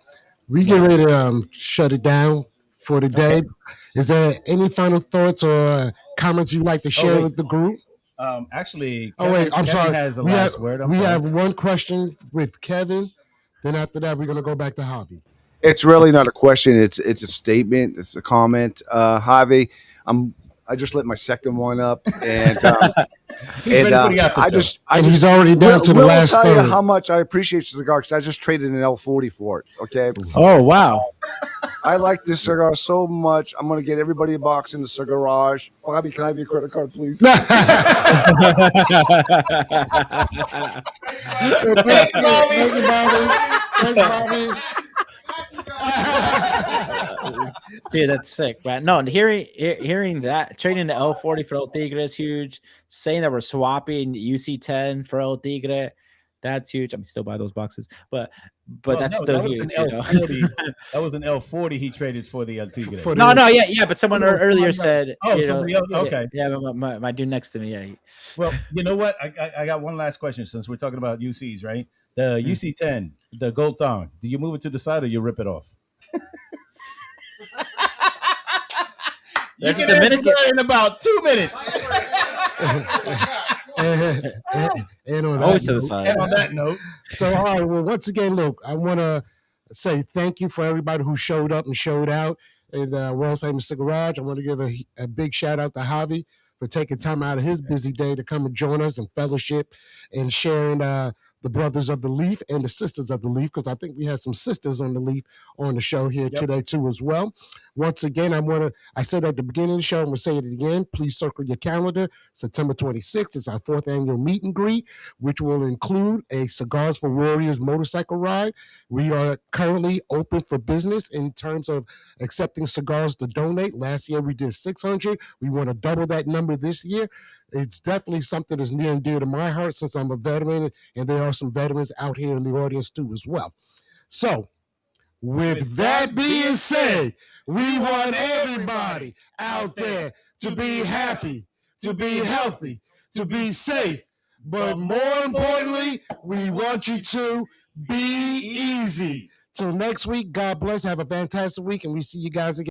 we get ready to shut it down for the day. Is there any final thoughts or comments you'd like to share with the group? Actually, I'm sorry. Has a last word. We have one question with Kevin. Then after that, we're gonna go back to Javi. It's really not a question. It's a statement. It's a comment. Javi, I just lit my second one up, and he's already down to the last third. I'll tell you third. how much I appreciate the cigar because I just traded an L40 for it. Okay. Oh wow! I like this cigar so much. I'm gonna get everybody a box in the Cigarage. Bobby, can I have your credit card, please? Thanks, Bobby. Dude, that's sick, man. No, and hearing that, trading the L40 for El Tigre is huge. Saying that we're swapping UC10 for El Tigre, that's huge. I mean, still buy those boxes, but that's still huge. That was an L40 he traded for the El Tigre. Yeah. But someone earlier said, somebody else. Okay, yeah, my dude next to me. Yeah. Well, you know what? I got one last question since we're talking about UCs, right? The UC10, the gold thong. Do you move it to the side or you rip it off? You can answer that in about 2 minutes. And on always to the side. And on that note, so all right. Well, once again, look, I want to say thank you for everybody who showed up and showed out in World Famous Cigarage. I want to give a big shout out to Javi for taking time out of his busy day to come and join us and fellowship and sharing the brothers of the Leaf and the sisters of the Leaf, because I think we had some sisters on the Leaf on the show here today too as well. Once again, I said at the beginning of the show, I'm going to say it again. Please circle your calendar. September 26th is our 4th annual meet and greet, which will include a Cigars for Warriors motorcycle ride. We are currently open for business in terms of accepting cigars to donate. Last year we did 600. We want to double that number this year. It's definitely something that's near and dear to my heart since I'm a veteran, and there are some veterans out here in the audience too as well. So With that being said, we want everybody out there to be happy, to be healthy, to be safe. But more importantly, we want you to be easy. Till next week, God bless. Have a fantastic week, and we see you guys again.